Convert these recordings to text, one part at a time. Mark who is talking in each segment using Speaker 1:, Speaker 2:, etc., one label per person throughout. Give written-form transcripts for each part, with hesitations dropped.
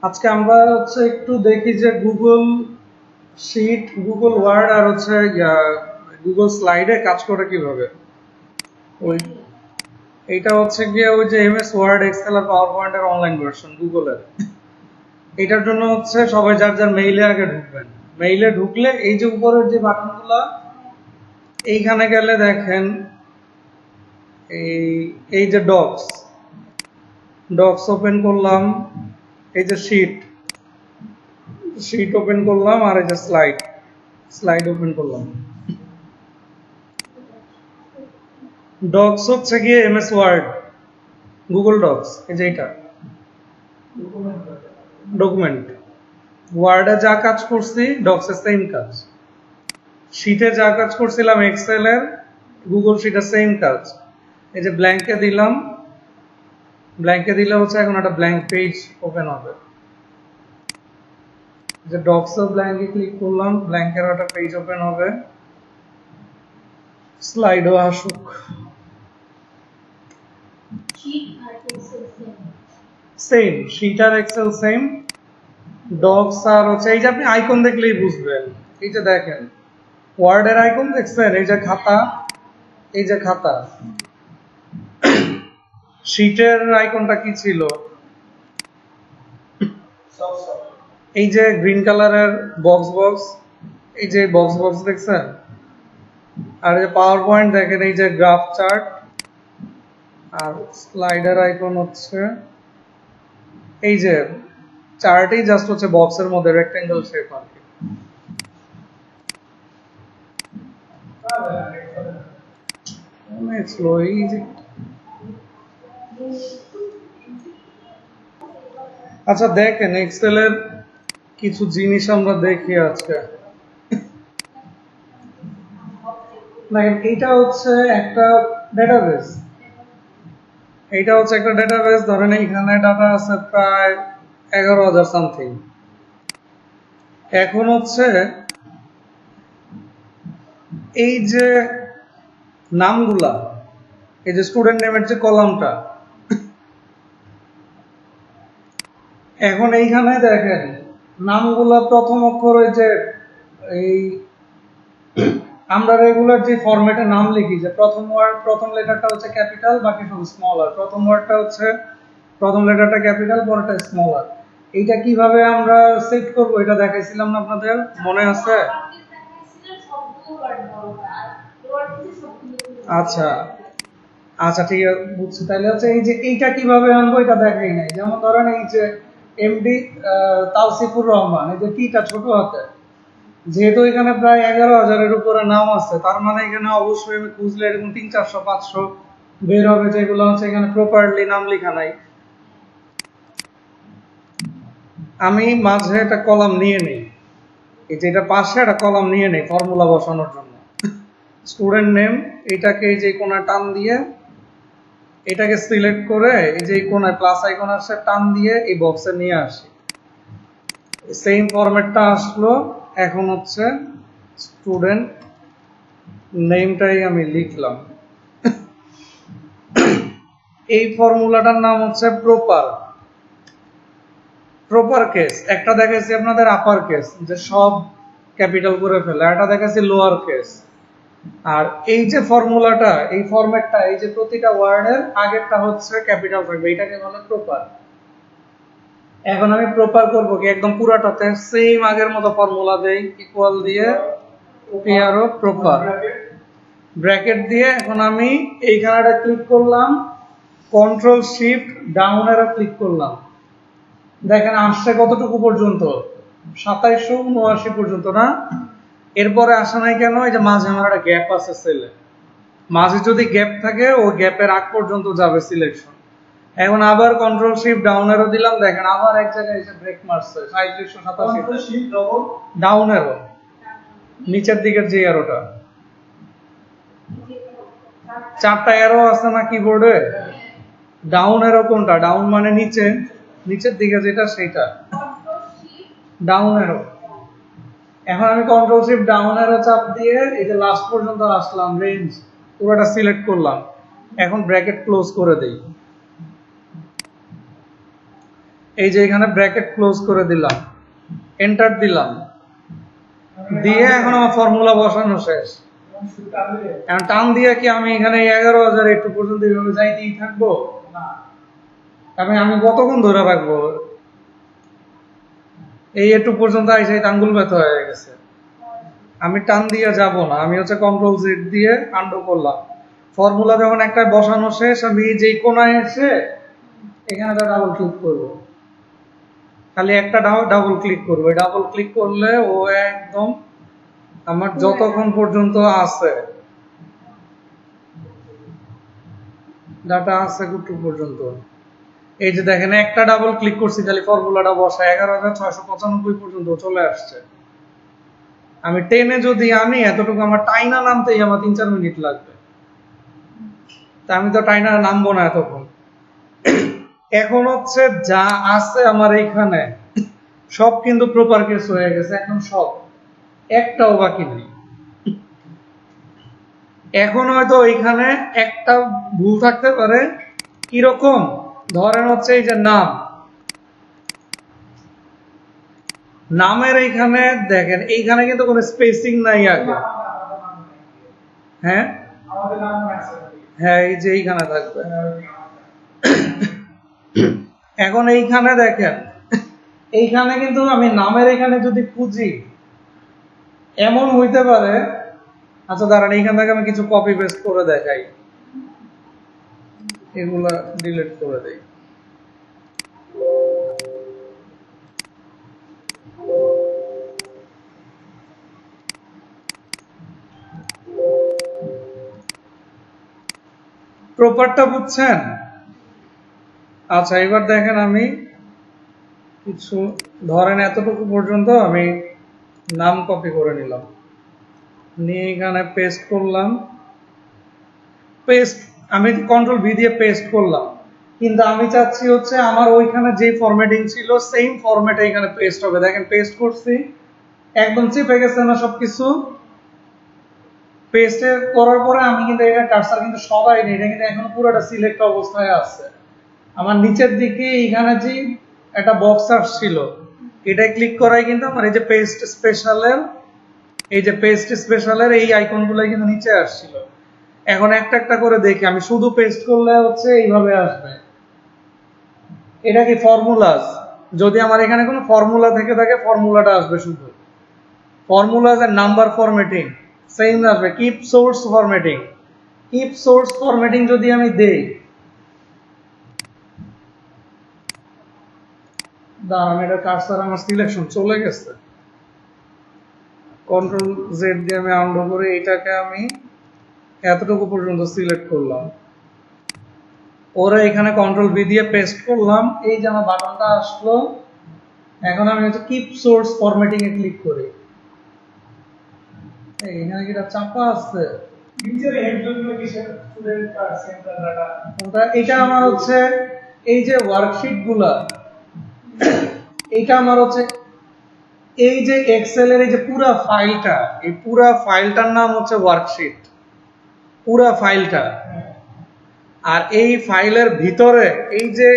Speaker 1: আজকে আমরা একটু দেখি যে গুগল শিট, গুগল ওয়ার্ড আর গুগল স্লাইডে কাজ করে কিভাবে। ওই এইটা গিয়ে ওই যে এমএস ওয়ার্ড, এক্সেল আর পাওয়ার পয়েন্টের অনলাইন ভার্সন গুগলের। এটার জন্য সবাই যার যার মেইলে আগে ঢুকবেন। মেইলে ঢুকলে এই যে উপরের যে বাটনগুলো, এইখানে গেলে দেখেন এই যে ডক্স ওপেন করলাম, এই যে শিট ওপেন করলাম, আর এই যে স্লাইড ওপেন করলাম। ডক্স গিয়ে এমএস ওয়ার্ড, গুগল ডক্স, এই যে এটা ডকুমেন্ট। ওয়ার্ডে যা কাজ করছি ডক্সে সেম কাজ, শিটে যা কাজ করছিলাম এক্সেল এর, গুগল শিটে সেম কাজ। এই যে ব্ল্যাঙ্কে দিলাম, ব্ল্যাঙ্কে দিলে এখন একটা ব্ল্যাঙ্ক পেজ ওপেন হবে। যে ডক্স ব্ল্যাঙ্কে ক্লিক করলাম, ব্ল্যাঙ্কের একটা পেজ ওপেন হবে। স্লাইডও আসুক। সেম শিট আর এক্সেল সেম, ডক্স আর এই যে আপনি আইকন দেখলেই বুঝবেন। এই যে দেখেন ওয়ার্ডের আইকন দেখছেন, এই যে খাতা, এই যে খাতা। শিটের আইকনটা কি ছিল? এই যে গ্রিন কালারের বক্স, এই যে বক্স দেখছেন। আর এই যে পাওয়ার পয়েন্ট দেখেন, এই যে গ্রাফ চার্ট। আর স্লাইডার আইকন এই যে চার্টই জাস্ট বক্সের মধ্যে রেক্টেঙ্গেল শেপ আর কি। অনেক স্লো। এই যে আচ্ছা দেখেন এক্সেলের কিছু জিনিস আমরা দেখি আজকে। এইটা একটা ডেটাবেস, এইটা একটা ডেটাবেস। ধরেন এইখানে ডাটা আছে প্রায় 11,000 সামথিং। এখন এই যে নামগুলা, এই যে স্টুডেন্ট নেমের যে কলামটা, এখন এইখানে দেখেন নামগুলা প্রথম অক্ষর, ওই যে এই আমরা রেগুলার যে ফরম্যাটে নাম লিখি, যে প্রথম লেটারটা ক্যাপিটাল, বাকি সব স্মল আর। প্রথম ওয়ার্ডটা প্রথম লেটারটা ক্যাপিটাল, পরেরটা স্মল আর। এইটা কিভাবে আমরা সেট করব এটা দেখাইছিলাম না আপনাদের, মনে আছে? আচ্ছা আচ্ছা ঠিক আছে, বুঝছি। তাহলে এই যে এইটা কিভাবে আনবো এটা দেখাই নাই। যেমন ধরেন এই যে এমডি তাওসিফুর রহমান, এই যে টিটা ছোট হাতে, যেহেতু এখানে প্রায় 11,000-এর উপরে নাম আছে, তার মানে এখানে অবশ্যই আমি খুঁজলে এরকম 300-400 বের হবে, যেগুলো এখানে প্রপারলি নাম লেখা নাই। আমি মাঝে একটা কলাম নিয়ে নেই, এই যে এটা পাশে একটা কলাম নিয়ে নেই ফর্মুলা বসানোর জন্য। স্টুডেন্ট নেম, এটাকে এই যে কোণায় টান দিয়ে, এটাকে সিলেক্ট করে এই যে কোণায় প্লাস আইকন আসছে, টান দিয়ে এই বক্সে নিয়ে আসি। সেম ফরম্যাটটা আসলো। এখন স্টুডেন্ট নেমটাই আমি লিখলাম। এই ফর্মুলাটার নাম প্রপার কেস। একটা দেখাইছি আপনাদের আপার কেস, যে সব ক্যাপিটাল করে ফেলে, এটা দেখাইছি লোয়ার কেস। আর এই যে ফর্মুলাটা, এই ফরম্যাটটা, এই যে প্রতিটা ওয়ার্ডের আগেরটা ক্যাপিটাল থাকবে, এটাকে বলে প্রপার। এখন আমি প্রপার করব কি, একদম পুরাটাতে সেম আগের মতো ফর্মুলা দেই, ইকুয়াল দিয়ে পিআরও প্রপার ব্র্যাকেট দিয়ে। এখন আমি এইখানেটা ক্লিক করলাম, কন্ট্রোল শিফট ডাউন এরো ক্লিক করলাম। দেখেন আসছে কতটুকু পর্যন্ত, 2779 পর্যন্ত না? এরপরে আসা নাই কেন? এই যে মাঝে আমার একটা গ্যাপ আছে সেলে, মাঝে যদি গ্যাপ থাকে ওই গ্যাপের আগ পর্যন্ত যাবে সিলেকশন। এখন আবার কন্ট্রোল শিফট ডাউন এরো দিলাম, দেখেন আবার এক জায়গায় এসে ব্রেক মারছে 3787। ডাউন এরো নিচের দিকের যে এরোটা, 4টা এরো আছে না কিবোর্ডে? ডাউন এরো কোনটা? ডাউন মানে নিচে, নিচের দিকে যেটা সেটা ডাউন এরো। এখন আমি কন্ট্রোল শিফট ডাউন এরো চাপ দিয়ে এই যে লাস্ট পর্যন্ত আসলাম, রেঞ্জ পুরোটা সিলেক্ট করলাম। এখন ব্র্যাকেট ক্লোজ করে দেই। এই যে এখানে ব্র্যাকেট ক্লোজ করে দিলাম, এন্টার দিলাম, দিয়ে এখন আমার ফর্মুলা বসানো শেষ। এখন টান দিয়ে কি আমি এখানে 11,000 একটু পর্যন্ত এইভাবে যাইতেই থাকবো? আমি কতক্ষণ ধরে রাখবো? এই একটু পর্যন্ত আইসাই আঙ্গুল ব্যথা হয়ে গেছে। আমি টান দিয়ে যাব না, আমি হচ্ছে কন্ট্রোল জেড দিয়ে আন্ডু করলাম। ফর্মুলা যখন একটা বসানো শেষ, আমি যেই কোনায় এসে এখানে ডাবল ক্লিক করবো, খালি একটা ডাবল ক্লিক করবো। ডাবল ক্লিক করলে ও একদম আমার যতক্ষণ পর্যন্ত আছে ডাটা আছে কুটু পর্যন্ত, এই যে দেখেন একটা ডাবল ক্লিক করছি খালি ফর্মুলাটা বসা 11,695 পর্যন্ত চলে আসছে। আমি টেনে যদি আনি এতটুকু আমার টাইনা নামতেই আমার 3-4 মিনিট লাগবে, তা আমি তো টাইনা নামবো না এতক্ষণ। এখন হচ্ছে যা আছে আমার এইখানে সব কিন্তু প্রপার কেস হয়ে গেছে, এখন সব একটাও বাকি নেই। এখন হয়তো এইখানে একটা ভুল থাকতে পারে, কিরকম ধরেন হচ্ছে এই যে নামের এইখানে দেখেন এইখানে কিন্তু কোনো স্পেসিং নাই আগে। হ্যাঁ হ্যাঁ, এই যে এইখানে থাকবে। এখন এইখানে দেখেন, এইখানে কিন্তু আমি নামের এখানে যদি খুঁজি এমন হইতে পারে, আচ্ছা দাঁড়ান এইখান থেকে আমি কিছু কপি পেস্ট করে দেখাই, এগুলা ডিলিট করে দেই। প্রপারটা বুঝছেন? আচ্ছা এবার দেখেন আমি কিছু ধরেন এতটুকু পর্যন্ত আমি নাম কপি করে নিলাম, নিয়ে এখানে পেস্ট করলাম। পেস্ট আমি কন্ট্রোল ভি দিয়ে পেস্ট করলাম, কিন্তু আমি চাচ্ছি হচ্ছে আমার ওইখানে যে ফরম্যাটিং ছিল সেম ফরম্যাটে এখানে পেস্ট হবে। দেখেন পেস্ট করছি, একদম চেপে গেছে না সবকিছু। পেস্টে করার পরে আমি কিন্তু এটা কার্সার কিন্তু সবাই নেই, এটা কিন্তু এখন পুরোটা সিলেক্ট অবস্থায় আছে। আমার নিচের দিকে এইখানে যে একটা বক্স আসছিল, এটা ক্লিক করাই কিন্তু আমার এই যে পেস্ট স্পেশালের এই আইকনগুলো কিন্তু নিচে আসছিল। এখন একটা একটা করে দেখি, আমি শুধু পেস্ট করলে হচ্ছে এইভাবে আসবে। এটা কি ফর্মুলাস? যদি আমার এখানে কোনো ফর্মুলা থেকে থাকে ফর্মুলাটা আসবে শুধু। ফর্মুলাস এর নাম্বার ফরম্যাটিং সেম আসবে। কিপ সোর্স ফরম্যাটিং যদি আমি দেই, দাঁড়ান এটা কার্সার আমার সিলেকশন চলে গেছে, কন্ট্রোল জেড দিয়ে আমি আনডু করে এটাকে আমি এতটুকু পর্যন্ত সিলেক্ট করলাম। ওরা এখানে কন্ট্রোল ভি দিয়ে পেস্ট করলাম, এই যে আমার বাটনটা আসলো। এখন আমি হচ্ছে কিপ সোর্স ফরম্যাটিং এ ক্লিক করি। এখানে কি এটা চাপা আছে? এটা আমার হচ্ছে এই যে ওয়ার্কশিট গুলা, এটা আমার হচ্ছে এই যে এক্সেল এর এই যে পুরা ফাইলটা, এই পুরা ফাইলটার নাম হচ্ছে ওয়ার্কশিট, পুরা ফাইলটা। আর এই ফাইলের ভিতরে এই যে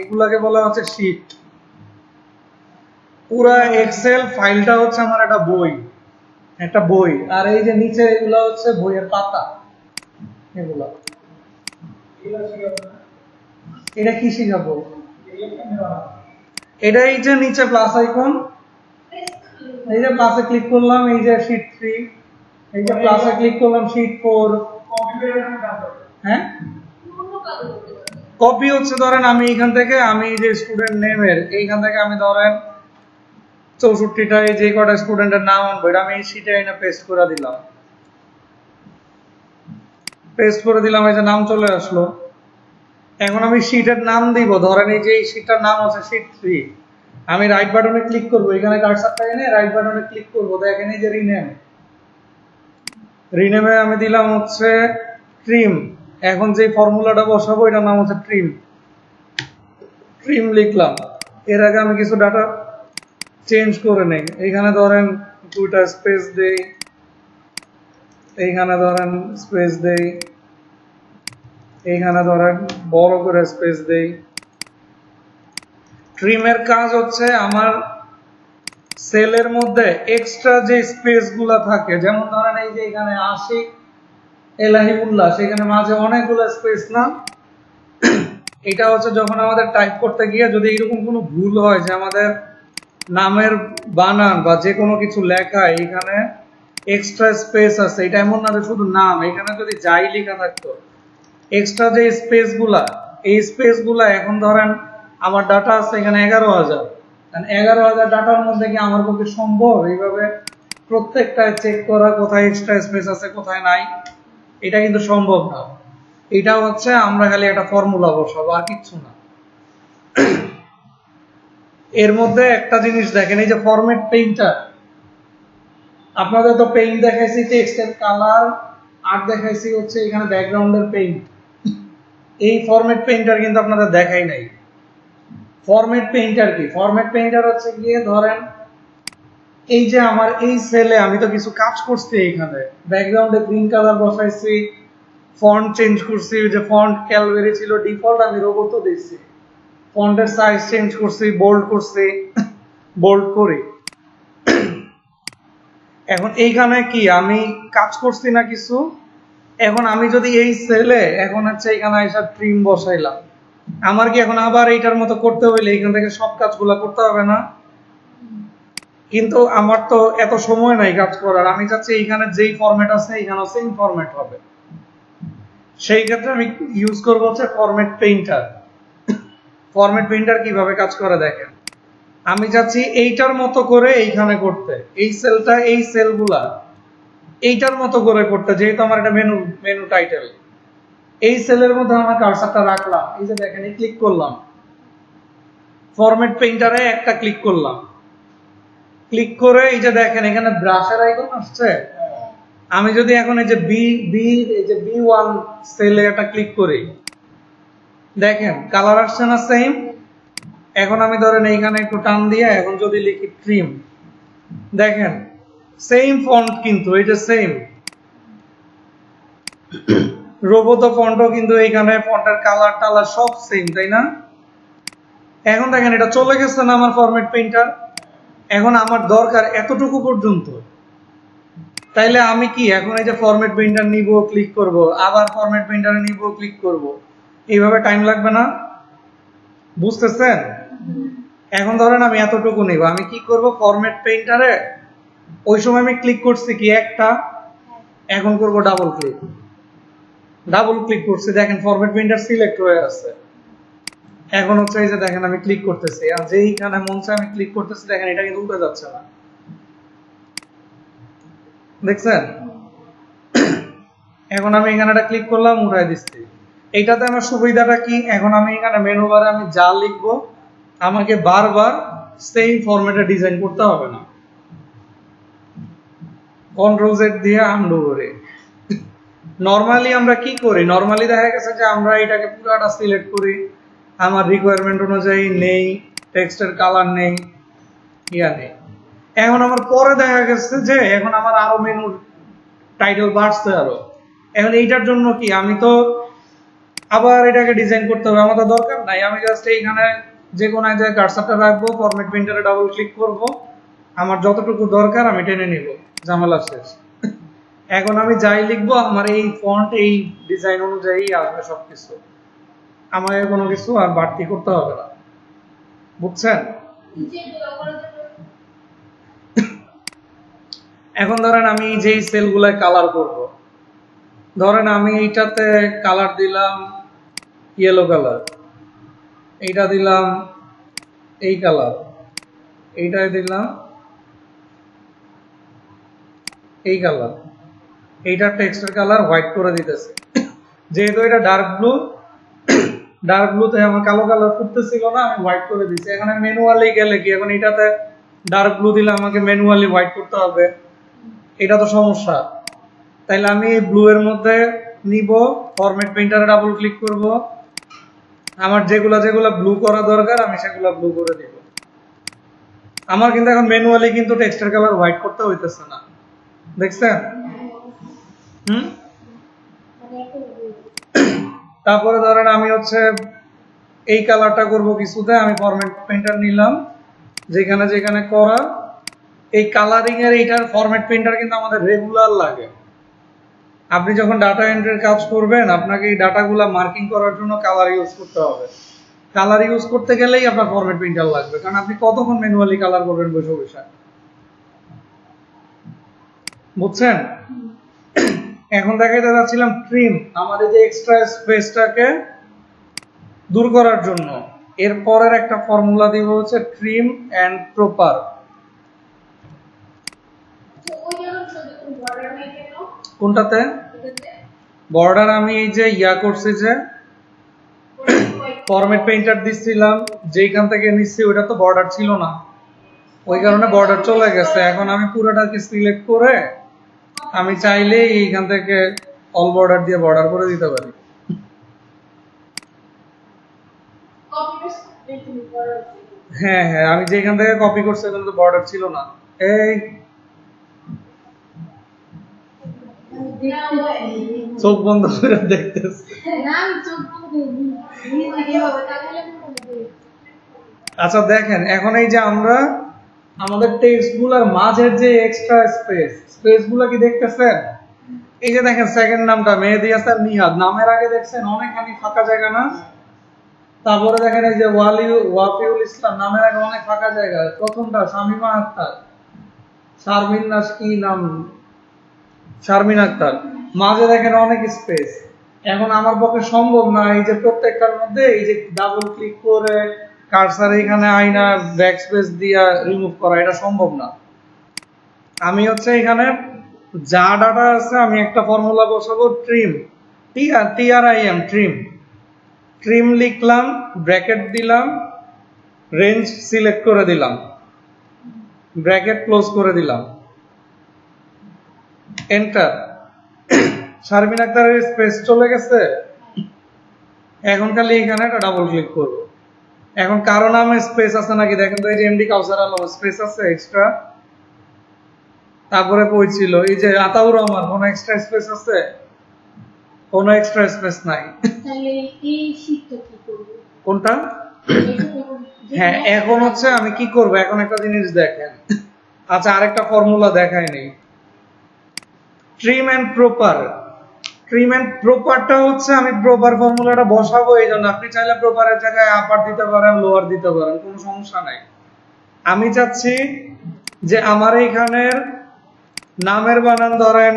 Speaker 1: এগুলাকে বলা হচ্ছে শীট। পুরা এক্সেল ফাইলটা হচ্ছে আমার একটা বই। আর এই যে নিচে এগুলা হচ্ছে বইয়ের পাতা। এগুলা এটা কি শিখাবো? এটা এই যে নিচে প্লাস আইকন, এই যে প্লাসে ক্লিক করলাম, এই যে শীট 3, এই যে প্লাসে ক্লিক করলাম শীট 4। হ্যাঁ কপি হচ্ছে ধরেন আমি এইখান থেকে আমি যে স্টুডেন্ট নেমের এইখান থেকে আমি ধরেন 64টায় যে কটা স্টুডেন্টের নাম আনবো এটা আমি এই শীটে এনে পেস্ট করে দিলাম। এই যে নাম চলে আসলো। এখন আমি শীটের নাম দিব, ধরেন এই যে এই শীটটার নাম হচ্ছে শীট 3। আমি রাইট বাটনে ক্লিক করব, এখানে কার্সারটা এনে রাইট বাটনে ক্লিক করব, দেখেন এই যে রিনেমে আমি দিলাম হচ্ছে ট্রিম। এখন যে ফর্মুলাটা বসাবো এটার নাম হচ্ছে ট্রিম লিখলাম। এর আগে আমি কিছু ডাটা চেঞ্জ করে নেই, এইখানে ধরেন 2টা স্পেস দেই, এইখানে ধরেন স্পেস দেই, এইখানে ধরেন বড় করে স্পেস দেই, ট্রিমের কাজ হচ্ছে আমার সেলের মধ্যে এক্সট্রা যে স্পেস গুলা থাকে, যেমন ধরেন এই যে এখানে আশিক এলাহিউল্লাহ, সেখানে মাঝে অনেকগুলো স্পেস না, এটা হচ্ছে যখন আমাদের টাইপ করতে গিয়ে যদি এরকম কোনো ভুল হয় যে আমাদের নামের বানান বা যে কোনো কিছু লেখা এখানে এক্সট্রা স্পেস আছে, এটা এমন না যে শুধু নাম, এখানে যদি যাই লেখা থাকতো এক্সট্রা যে স্পেস গুলা, এই স্পেস গুলা এখন ধরেন আমার ডাটা আছে এখানে 11,000, 11,000 ডাটার মধ্যে কি আমার পক্ষে সম্ভব এইভাবে প্রত্যেকটা চেক করা কোথায় এক্সট্রা স্পেস আছে কোথায় নাই? এটা কিন্তু সম্ভব না। এটা হচ্ছে আমরা খালি একটা ফর্মুলা বসাবো আর কিচ্ছু না। এর মধ্যে একটা জিনিস দেখেন, এই যে ফরম্যাট পেইন্টার, আপনাদের তো পেইন্ট দেখাইছি টেক্সটের কালার, আর দেখাইছি হচ্ছে এখানে ব্যাকগ্রাউন্ডের পেইন্ট। এই ফরম্যাট পেইন্টার কিন্তু আপনাদের দেখাই নাই। ফরম্যাট পেইন্টার কি? ফরম্যাট পেইন্টার হচ্ছে গিয়ে ধরেন এই যে আমার এই সেলে আমি তো কিছু কাজ করছি, এখানে ব্যাকগ্রাউন্ডে গ্রিন কালার বসাইছি, ফন্ট চেঞ্জ করছি, যে ফন্ট ক্যালবেরি ছিল ডিফল্ট আমি রোবটও দিয়েছি, ফন্টের সাইজ চেঞ্জ করছি, বোল্ড করছি, বোল্ড করি। এখন এইখানে কি আমি কাজ করছি না কিছু? এখন আমি যদি এই সেলে এখন হচ্ছে এখানে এসে ট্রিম বসাইলাম, আমার কি এখন আবার এইটার মতো করতে হইলে এখান থেকে সব কাজগুলা করতে হবে না? কিন্তু আমার তো এত সময় নাই কাজ করার, আমি চাচ্ছি এইখানে যেই ফরম্যাট আছে এখানেও সেম ফরম্যাট হবে। সেই ক্ষেত্রে আমি ইউজ করবো হচ্ছে ফরম্যাট পেইন্টার। ফরম্যাট পেইন্টার কিভাবে কাজ করে দেখেন, আমি চাচ্ছি এইটার মতো করে এইখানে করতে, এই সেলটা এই সেলগুলা এইটার মতো করে করতে, যেহেতু আমার একটা মেনু টাইটেল, এই সেলের মধ্যে আমার কার্সারটা রাখলাম, এই যে দেখেন এই ক্লিক করলাম, ফরম্যাট পেইন্টারে একটা ক্লিক করলাম, ক্লিক করে এই যে দেখেন এখানে ব্রাশের আইকন আসছে, আমি যদি এখন এই যে B1 সেলে একটা ক্লিক করি, দেখেন কালার আসছে না সেম? এখন আমি ধরেন এইখানে একটু টান দিয়ে এখন যদি লিখি ট্রিম, দেখেন সেম ফন্ট কিন্তু এটা সেম, রোবোতো ফন্টও কিন্তু এইখানে ফন্টের কালার টালার সব সেম, তাই না? এখন দেখেন এটা চলে গেছে না আমার ফরম্যাট পেইন্টার? এখন আমার দরকার এতটুকু পর্যন্ত, তাইলে আমি কি এখন এই যে ফরম্যাট পেইন্টার নিব, ক্লিক করব, আবার ফরম্যাট পেইন্টারে নিব, ক্লিক করব, এইভাবে টাইম লাগবে না? বুঝতেছেন? এখন ধরেন আমি এতটুকু নিব, আমি কি করব ফরম্যাট পেইন্টারে, ওই সময় আমি ক্লিক করছি কি একটা, এখন করব ডাবল ক্লিক, ডাবল ক্লিক করছি, দেখেন ফরম্যাট পেইন্টার সিলেক্ট হয়ে আছে। এখন হচ্ছে এই যে দেখেন আমি ক্লিক করতেছি, আর যেইখানে মন চায় আমি ক্লিক করতেছি, দেখেন এটা কিন্তু উঠে যাচ্ছে না, দেখছেন? এখন আমি এখানে একটা ক্লিক করলাম, উঠাই দিচ্ছি। এইটাতে আমার সুবিধাটা কি, এখন আমি এখানে মেনু বারে আমি যা লিখবো আমাকে বারবার সেম ফরম্যাটে ডিজাইন করতে হবে না। কন্ট্রোল জেড দিয়ে আনডু করে। নরমালি আমরা কি করি, নরমালি দেখা গেছে যে আমরা এটাকে পুরাটা সিলেক্ট করি, আমার রিকোয়ারমেন্ট অনুযায়ী নেই, টেক্সটের কালার নেই, ইয়া নেই। এখন আমার পরে দেখা গেছে যে এখন আমার আরো মেনুর টাইটেল বাড়ছে আরো, এখন এইটার জন্য কি আমি তো আবার এটাকে ডিজাইন করতে হবে, আমার তো দরকার নাই, আমি জাস্ট এইখানে যে কোনো এক জায়গায় কার্সারটা রাখবো, ফরম্যাট পেইন্টারে ডাবল ক্লিক করব, আমার যতটুকু দরকার আমি টেনে নিব, ঝামেলা শেষ। এখন আমি যাই লিখবো আমার এই ফন্ট এই ডিজাইন অনুযায়ী আসবে সবকিছু, আমাকে কোনো কিছু আর বাড়তি করতে হবে না, বুঝছেন? এখন ধরেন আমি যেই সেলগুলায় কালার করব, ধরেন আমি এইটাতে কালার দিলাম ইয়েলো কালার, এইটা দিলাম এই কালার, এইটাই দিলাম এই কালার, এইটা টেক্সটের কালার হোয়াইট করে দিতেছে, যেহেতু এটা ডার্ক ব্লু, ডার্ক ব্লুতে আমার কালো কালার ফুটতেছিল না, আমি হোয়াইট করে দিচ্ছি। এখানে ম্যানুয়ালি গেলে কি এখন এটাতে ডার্ক ব্লু দিলে আমাকে ম্যানুয়ালি হোয়াইট করতে হবে, এটা তো সমস্যা। তাইলে আমি ব্লু এর মধ্যে নিব, ফরম্যাট পেইন্টারে ডাবল ক্লিক করব, আমার যেগুলা যেগুলা ব্লু করা দরকার আমি সেগুলা ব্লু করে দিব। আমার কিন্তু এখন ম্যানুয়ালি কিন্তু টেক্সটের কালার হোয়াইট করতে হইতেছে না, দেখছেন? হুম। তারপরে ধরেন আমি হচ্ছে এই কালারটা করব কিছুতে, আমি ফরম্যাট পেইন্টার নিলাম, যেখানে যেখানে করা এই কালারিং এর এইটার ফরম্যাট পেইন্টার কিন্তু আমাদের রেগুলার লাগে। আপনি যখন ডাটা এন্ট্রির কাজ করবেন আপনাকে এই ডাটাগুলো মার্কিং করার জন্য কালার ইউজ করতে হবে। কালার ইউজ করতে গেলেই আপনার ফরম্যাট পেইন্টার লাগবে, কারণ আপনি কতক্ষণ ম্যানুয়ালি কালার করবেন বসে বসে, বুঝছেন? এখন দেখাইতে যাচ্ছিলাম ট্রিম, আমাদের যে এক্সট্রা স্পেসটাকে দূর করার জন্য। এরপরের একটা ফর্মুলা দিব হচ্ছে ট্রিম এন্ড প্রপার। কোনটাতে বর্ডার? আমি এই যে ইয়া করছি, যে ফরম্যাট পেইন্টার দিছিলাম যেখান থেকে নিচ্ছি ওটা তো বর্ডার ছিল না, ওই কারণে বর্ডার চলে গেছে। এখন আমি পুরোটাকে সিলেক্ট করে আমি চাইলে এইখান থেকে অল বর্ডার দিয়ে বর্ডার করে দিতে পারি। হ্যাঁ হ্যাঁ, আমি যেখান থেকে কপি করছি ওখানে তো বর্ডার ছিল না। এই চোখ বন্ধ করে দেখতেছি। আচ্ছা দেখেন, এখন এই যে আমরা আমাদের টেক্সট গুলার মাঝের যে এক্সট্রা স্পেস গুলা কি দেখতেছেন? এই যে দেখেন সেকেন্ড নামটা মেহেদি হাসান নিহাদ, নামের আগে দেখছেন অনেকখানি ফাঁকা জায়গা না? তারপরে দেখেন এই যে ওয়াফিউল ইসলাম, নামের আগে অনেক ফাঁকা জায়গা। প্রথমটা শামিমা আক্তার, শারমিন নাস কি নাম, শারমিন আক্তার, মাঝে দেখেন অনেক স্পেস। এখন আমার পক্ষে সম্ভব না এই যে প্রত্যেকটার মধ্যে এই যে ডাবল ক্লিক করে কার্সার এখানে আইনা ব্যাকস্পেস দিয়া রিমুভ করা, এটা সম্ভব না। আমি হচ্ছে এখানে যা ডাটা আছে আমি একটা ফর্মুলা বসাবো, ট্রিম, TRIM, ট্রিম লিখলাম, ব্র্যাকেট দিলাম, রেঞ্জ সিলেক্ট করে দিলাম, ব্র্যাকেট ক্লোজ করে দিলাম, এন্টার। শারমিন আক্তারের স্পেস চলে গেছে। এখন খালি এখানে একটা ডাবল ক্লিক করব। এখন কারো নামে স্পেস আছে নাকি দেখেন তো, এই যে এমডি কাউসার আলম স্পেস আছে এক্সট্রা। তারপরে কইছিল এই যে আতাউর রহমান, কোন এক্সট্রা স্পেস আছে? কোন এক্সট্রা স্পেস নাই। তাহলে এই শীটটা কি করব? কোনটা? হ্যাঁ, এখন হচ্ছে আমি কি করব, এখন একটা জিনিস দেখেন। আচ্ছা আরেকটা ফর্মুলা দেখাই নেই, trim and proper. Trim and প্রপারটা হচ্ছে আমি প্রপার ফর্মুলাটা বসাবো, এই জন্য আপনি চাইলে প্রপারের জায়গায় আপার দিতে পারেন, লোয়ার দিতে পারেন, কোনো সমস্যা নাই। আমি চাচ্ছি যে আমার এইখানের নামের বানান ধরেন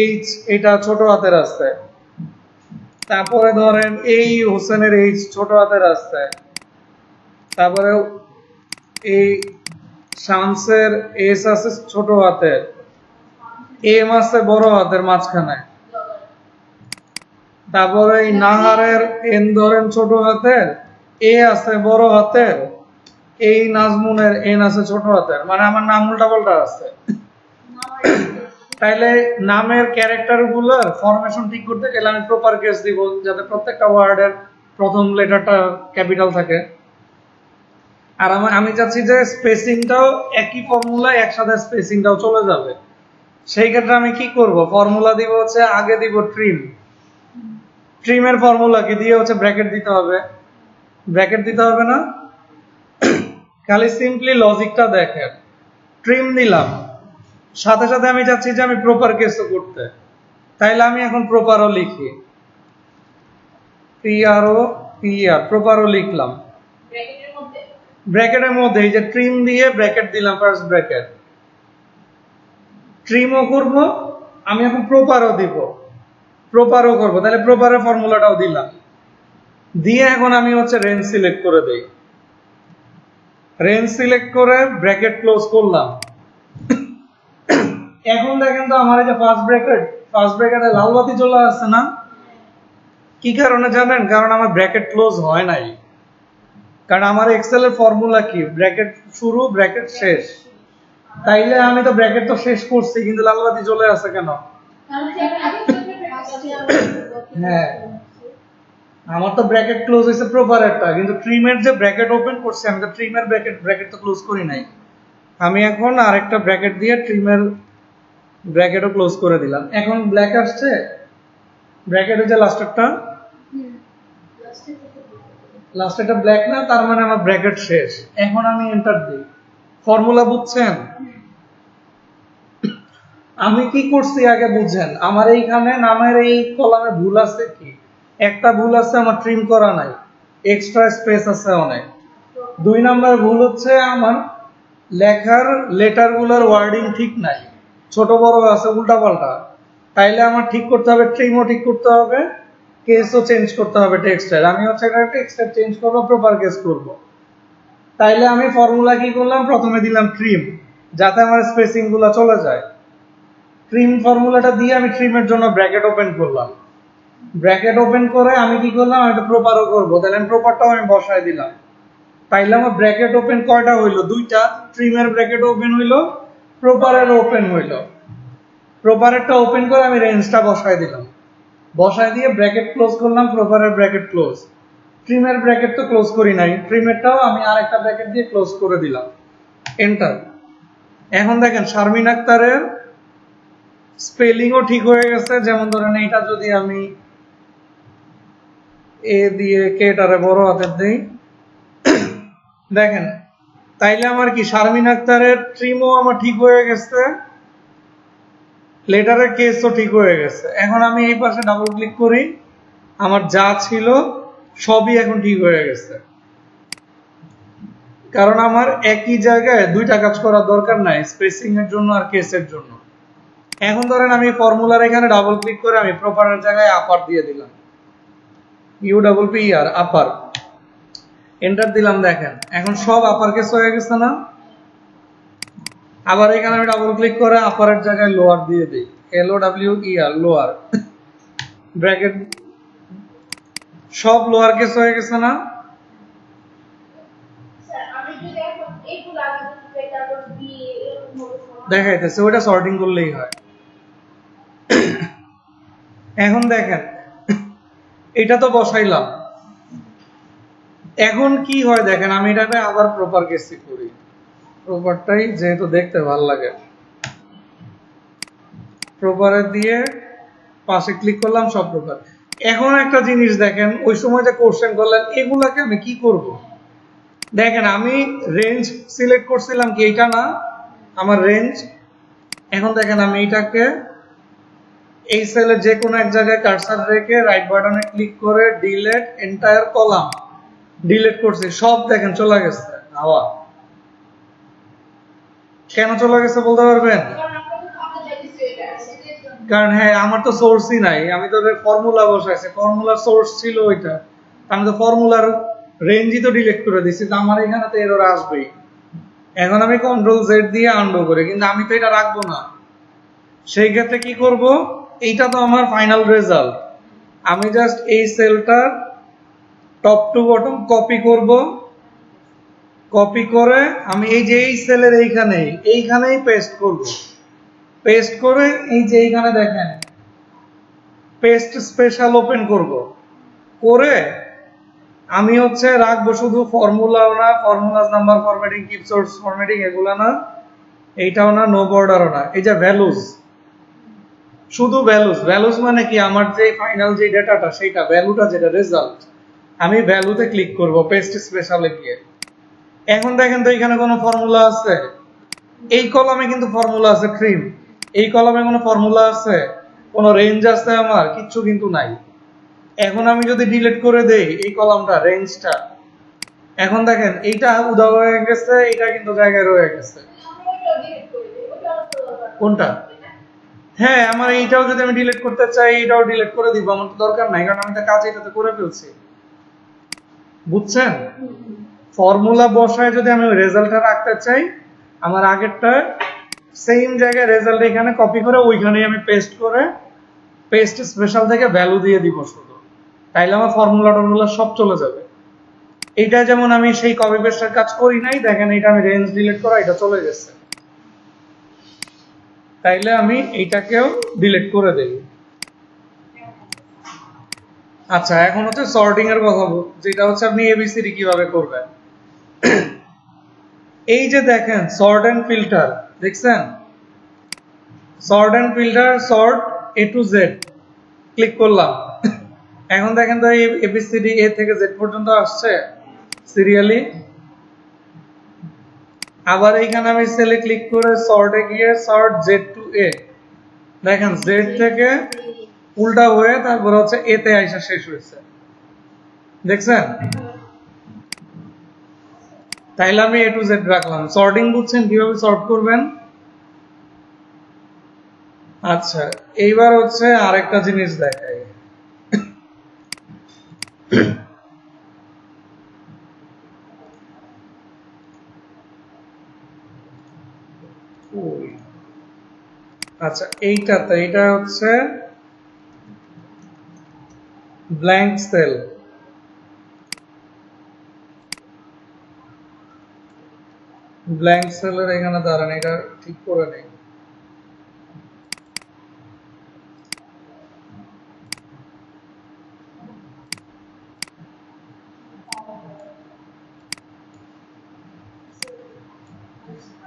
Speaker 1: এইচ, এটা ছোট হাতের আছে, তারপরে ধরেন এই হোসেনের এইচ ছোট হাতের আছে, তারপরে এই শামসের এস আছে ছোট হাতের, এম আছে বড় হাতের মাঝখানে, তারপরে এই নাহারের এন ধরেন ছোট হাতের, এ আছে বড় হাতের, এই নাজমুনের এন আছে ছোট হাতের, মানে আমার নাম উল্টা পাল্টা আছে। তাইলে নামের ক্যারেক্টার গুলোর ফরমেশন ঠিক করতে গেলে আমি প্রপার কেস দিব, যাতে প্রত্যেকটা ওয়ার্ডের প্রথম লেটারটা ক্যাপিটাল থাকে। আর আমি চাচ্ছি যে স্পেসিংটাও একই ফর্মুলায় একসাথে স্পেসিংটাও চলে যাবে। সেই ক্ষেত্রে আমি কি করব, ফর্মুলা দিব হচ্ছে আগে দিব ট্রিম, ট্রিমের ফর্মুলা কি দিয়ে হচ্ছে ব্র্যাকেট দিতে হবে, ব্র্যাকেট দিতে হবে না? খালি সিম্পলি লজিকটা দেখেন, ট্রিম দিলাম, সাথে সাথে আমি চাচ্ছি যে আমি প্রপার কেসও করতে, তাইলে আমি এখন প্রপারও লিখি, প্রপারও লিখলাম, ব্র্যাকেটের মধ্যে এই যে ট্রিম দিয়ে ব্র্যাকেট দিলাম, ফার্স্ট ব্র্যাকেট, ট্রিমও করব, আমি এখন প্রপারও দিব, প্রপারও করব, তাহলে প্রপারের ফর্মুলাটাও দিলাম, দিয়ে এখন আমি হচ্ছে রেঞ্জ সিলেক্ট করে দেই, রেঞ্জ সিলেক্ট করে ব্র্যাকেট ক্লোজ করলাম। এখন দেখেন তো আমার এই যে ফার্স্ট ব্র্যাকেটে লাল বাতি চলে আসছে না? কি কারণে জানেন? কারণ আমার ব্র্যাকেট ক্লোজ হয় নাই। কারণ আমার এক্সেল এর ফর্মুলা কি, ব্র্যাকেট শুরু ব্র্যাকেট শেষ। তাইলে আমি তো ব্র্যাকেট তো শেষ করছি, কিন্তু লাল বাতি চলে আসে কেন? হ্যাঁ, আমার তো ব্র্যাকেট ক্লোজ হয়েছে প্রপারেরটা, কিন্তু ট্রিমের যে ব্র্যাকেট ওপেন করছি আমি তো ট্রিমের ব্র্যাকেট তো ক্লোজ করি নাই। আমি এখন আরেকটা ব্র্যাকেট দিয়ে ট্রিমের ব্র্যাকেটও ক্লোজ করে দিলাম। এখন ব্ল্যাক আসছে, ব্র্যাকেটের যে লাস্টেরটা, লাস্ট এটা ব্ল্যাক না, তার মানে আমার ব্র্যাকেট শেষ। এখন আমি এন্টার দিই। ফর্মুলা বুঝছেন? আমি কি করছি আগে বুঝেন। আমার এইখানে নামের এই কলামে ভুল আছে কি? একটা ভুল আছে, আমার ট্রিম করা নাই, এক্সট্রা স্পেস আছে অনেক। 2 নাম্বার ভুল হচ্ছে আমার লেখার লেটারগুলোর ওয়ার্ডিং ঠিক নাই, ছোট বড় আছে উল্টাপাল্টা। তাইলে আমার ঠিক করতে হবে, ট্রিমও ঠিক করতে হবে, কেসও চেঞ্জ করতে হবে টেক্সটের। আমি হচ্ছে এটা টেক্সটের চেঞ্জ করব, প্রপার কেস করব। তাইলে আমি ফর্মুলা কি করলাম, প্রথমে দিলাম ট্রিম, যাতে আমার স্পেসিং গুলো চলে যায়। ট্রিম ফর্মুলাটা দিয়ে আমি ট্রিমের জন্য ব্র্যাকেট ওপেন করলাম। ব্র্যাকেট ওপেন করে আমি কি করলাম, আমি একটা প্রপারও করব, তাহলে আমি প্রপারটাও আমি বসায় দিলাম। তাইলে আমার ব্র্যাকেট ওপেন কয়টা হইলো? 2টা। ট্রিমের ব্র্যাকেট ওপেন হইলো, প্রপারের ওপেন হইলো। প্রপারেরটা ওপেন করে আমি রেঞ্জটা বসায় দিলাম, বসায় দিয়ে ব্র্যাকেট ক্লোজ করলাম, প্রপারের ব্র্যাকেট ক্লোজ। ট্রিমের ব্র্যাকেট তো ক্লোজ করি নাই, ট্রিমেরটাও আমি আরেকটা ব্র্যাকেট দিয়ে ক্লোজ করে দিলাম, এন্টার। এখন দেখেন শারমিন আক্তারের স্পেলিংও ঠিক হয়ে গেছে। যেমন ধরেন এইটা যদি আমি এ দিয়ে কেটারে বড় হাতের দেই, দেখেন, তাইলে আমার কি শারমিন আক্তারের ট্রিমও আমার ঠিক হয়ে গেছে, লেটারের কেসও ঠিক হয়ে গেছে। এখন আমি এই পাশে ডাবল ক্লিক করি, আমার যা ছিল সবই এখন ঠিক হয়ে গেছে। কারণ আমার একই জায়গায় 2টা কাজ করার দরকার নাই, স্পেসিং এর জন্য আর কেসের জন্য। এখন ধরেন আমি ফর্মুলার এখানে ডাবল ক্লিক করে আমি প্রপারের জায়গায় আপার দিয়ে দিলাম, UPPER, আপার, এন্টার দিলাম। দেখেন এখন সব আপার কেস হয়ে গেছে না? আবার এখানে আমি ডাবল ক্লিক করে আপারের জায়গায় লোয়ার দিয়ে দিই, LOWER, লোয়ার, ব্র্যাকেট, সব লোয়ার কেস হয়ে গেছে না? দেখাইতেছে, ওটা সর্টিং করলেই হয়। এখন দেখেন এটা তো বসাইলাম, এখন কি হয় দেখেন, আমি এটাকে আবার প্রপার কেসি করি, প্রপারটাই যেহেতু দেখতে ভালো লাগে, প্রপারে দিয়ে পাশে ক্লিক করলাম, সব প্রপার। এখন একটা জিনিস দেখেন, ওই সময় যে কোশ্চেন করলেন এগুলাকে আমি কি করব? দেখেন আমি রেঞ্জ সিলেক্ট করছিলাম কি, এইটা না আমার রেঞ্জ। এখন দেখেন আমি এইটাকে এই সেলের যে কোনো এক জায়গায় কার্সার রেখে রাইট বাটনে ক্লিক করে ডিলিট এন্টায়ার কলাম ডিলিট করছি, সব দেখেন চলে গেছে হাওয়া। কেন চলে গেছে বলতে পারবেন? কারণ হ্যাঁ, আমার তো সোর্সই নাই, আমি তো ফর্মুলা বসাইছি, ফর্মুলার সোর্স ছিল ওইটা, আমি তো ফর্মুলার রেঞ্জই তো ডিলিট করে দিছি, তো আমার এখানে তো এরর আসবেই। এখন আমি Ctrl Z দিয়ে আনডু করি, কিন্তু আমি তো এটা রাখবো না। সেই ক্ষেত্রে কি করব, এইটা তো আমার ফাইনাল রেজাল্ট, আমি জাস্ট এই সেলটার টপ টু বটম কপি করব, কপি করে আমি এই যে এই সেলের এইখানেই পেস্ট করব। পেস্ট করে এই যে এইখানে দেখেন পেস্ট স্পেশাল ওপেন করব, করে আমি হচ্ছে রাখবো শুধু ফর্মুলাও না, formulas number formatting, keep source formatting এগুলা না, এইটাও না, নো বর্ডারও না, এই যে ভ্যালুজ, শুধু ভ্যালুজ। ভ্যালুজ মানে কি, আমার যে ফাইনাল যে ডেটাটা সেইটা ভ্যালুটা যেটা রেজাল্ট, আমি ভ্যালুতে ক্লিক করব পেস্ট স্পেশালে গিয়ে। এখন দেখেন তো এখানে কোনো ফর্মুলা আছে? এই কলামে কিন্তু ফর্মুলা আছে ট্রিম, এই কলামে কোনো ফর্মুলা আছে? কোনো রেঞ্জ আছে? আমার কিচ্ছু কিন্তু নাই। এখন আমি যদি ডিলিট করে দেই এই কলামটা, রেঞ্জটা, এখন দেখেন এইটা উধাও হয়ে গেছে, এটা কিন্তু জায়গায় রয়ে গেছে। কোনটা? হ্যাঁ, আমার এইটাও যদি আমি ডিলিট করতে চাই, এটাও ডিলিট করে দিব, আমার তো দরকার নাই, কারণ আমি তো কাজ এটাতে করে ফেলছি। বুঝছেন? ফর্মুলা বসায় যদি আমি ওই রেজাল্টটা রাখতে চাই, আমার আগেরটা সেম জায়গায় রেজাল্ট এখানে কপি করে ওইখানেই আমি পেস্ট করে পেস্ট স্পেশাল থেকে ভ্যালু দিয়ে দিব শুধু, তাইলে আমার ফর্মুলা টর্মুলা সব চলে যাবে। এইটা যেমন আমি সেই কপি পেস্টের কাজ করি নাই, দেখেন এটা আমি রেঞ্জ ডিলিট করা, এটা চলে গেছে, তাইলে আমি এইটাকেও ডিলিট করে দেই। আচ্ছা, এখন হচ্ছে সর্টিং এর কথা, যেটা হচ্ছে আপনি এবিসিডি কিভাবে করবেন। এই যে দেখেন সর্ট এন্ড ফিল্টার, দেখছেন? Sort and filter, sort A to Z click করলাম, এখন দেখেন তো এই এবিসিডি এ থেকে জেড পর্যন্ত আসছে সিরিয়ালি। আবার এইখানে আমি সেলে ক্লিক করে সর্টে গিয়ে সর্ট জেড টু এ, দেখেন জেড থেকে উল্টা হয়ে তারপর হচ্ছে এ তে আইসা শেষ হয়েছে, দেখছেন? তাইলে আমি এ টু জেড রাখলাম। সর্টিং বুঝছেন কিভাবে সর্ট করবেন? আচ্ছা, এইবার হচ্ছে আরেকটা জিনিস দেখাই। আচ্ছা, এইটা হচ্ছে ব্ল্যাঙ্ক সেল। ব্ল্যাঙ্ক সেলের এখানে দাঁড়ান, এটা ঠিক করে নেই।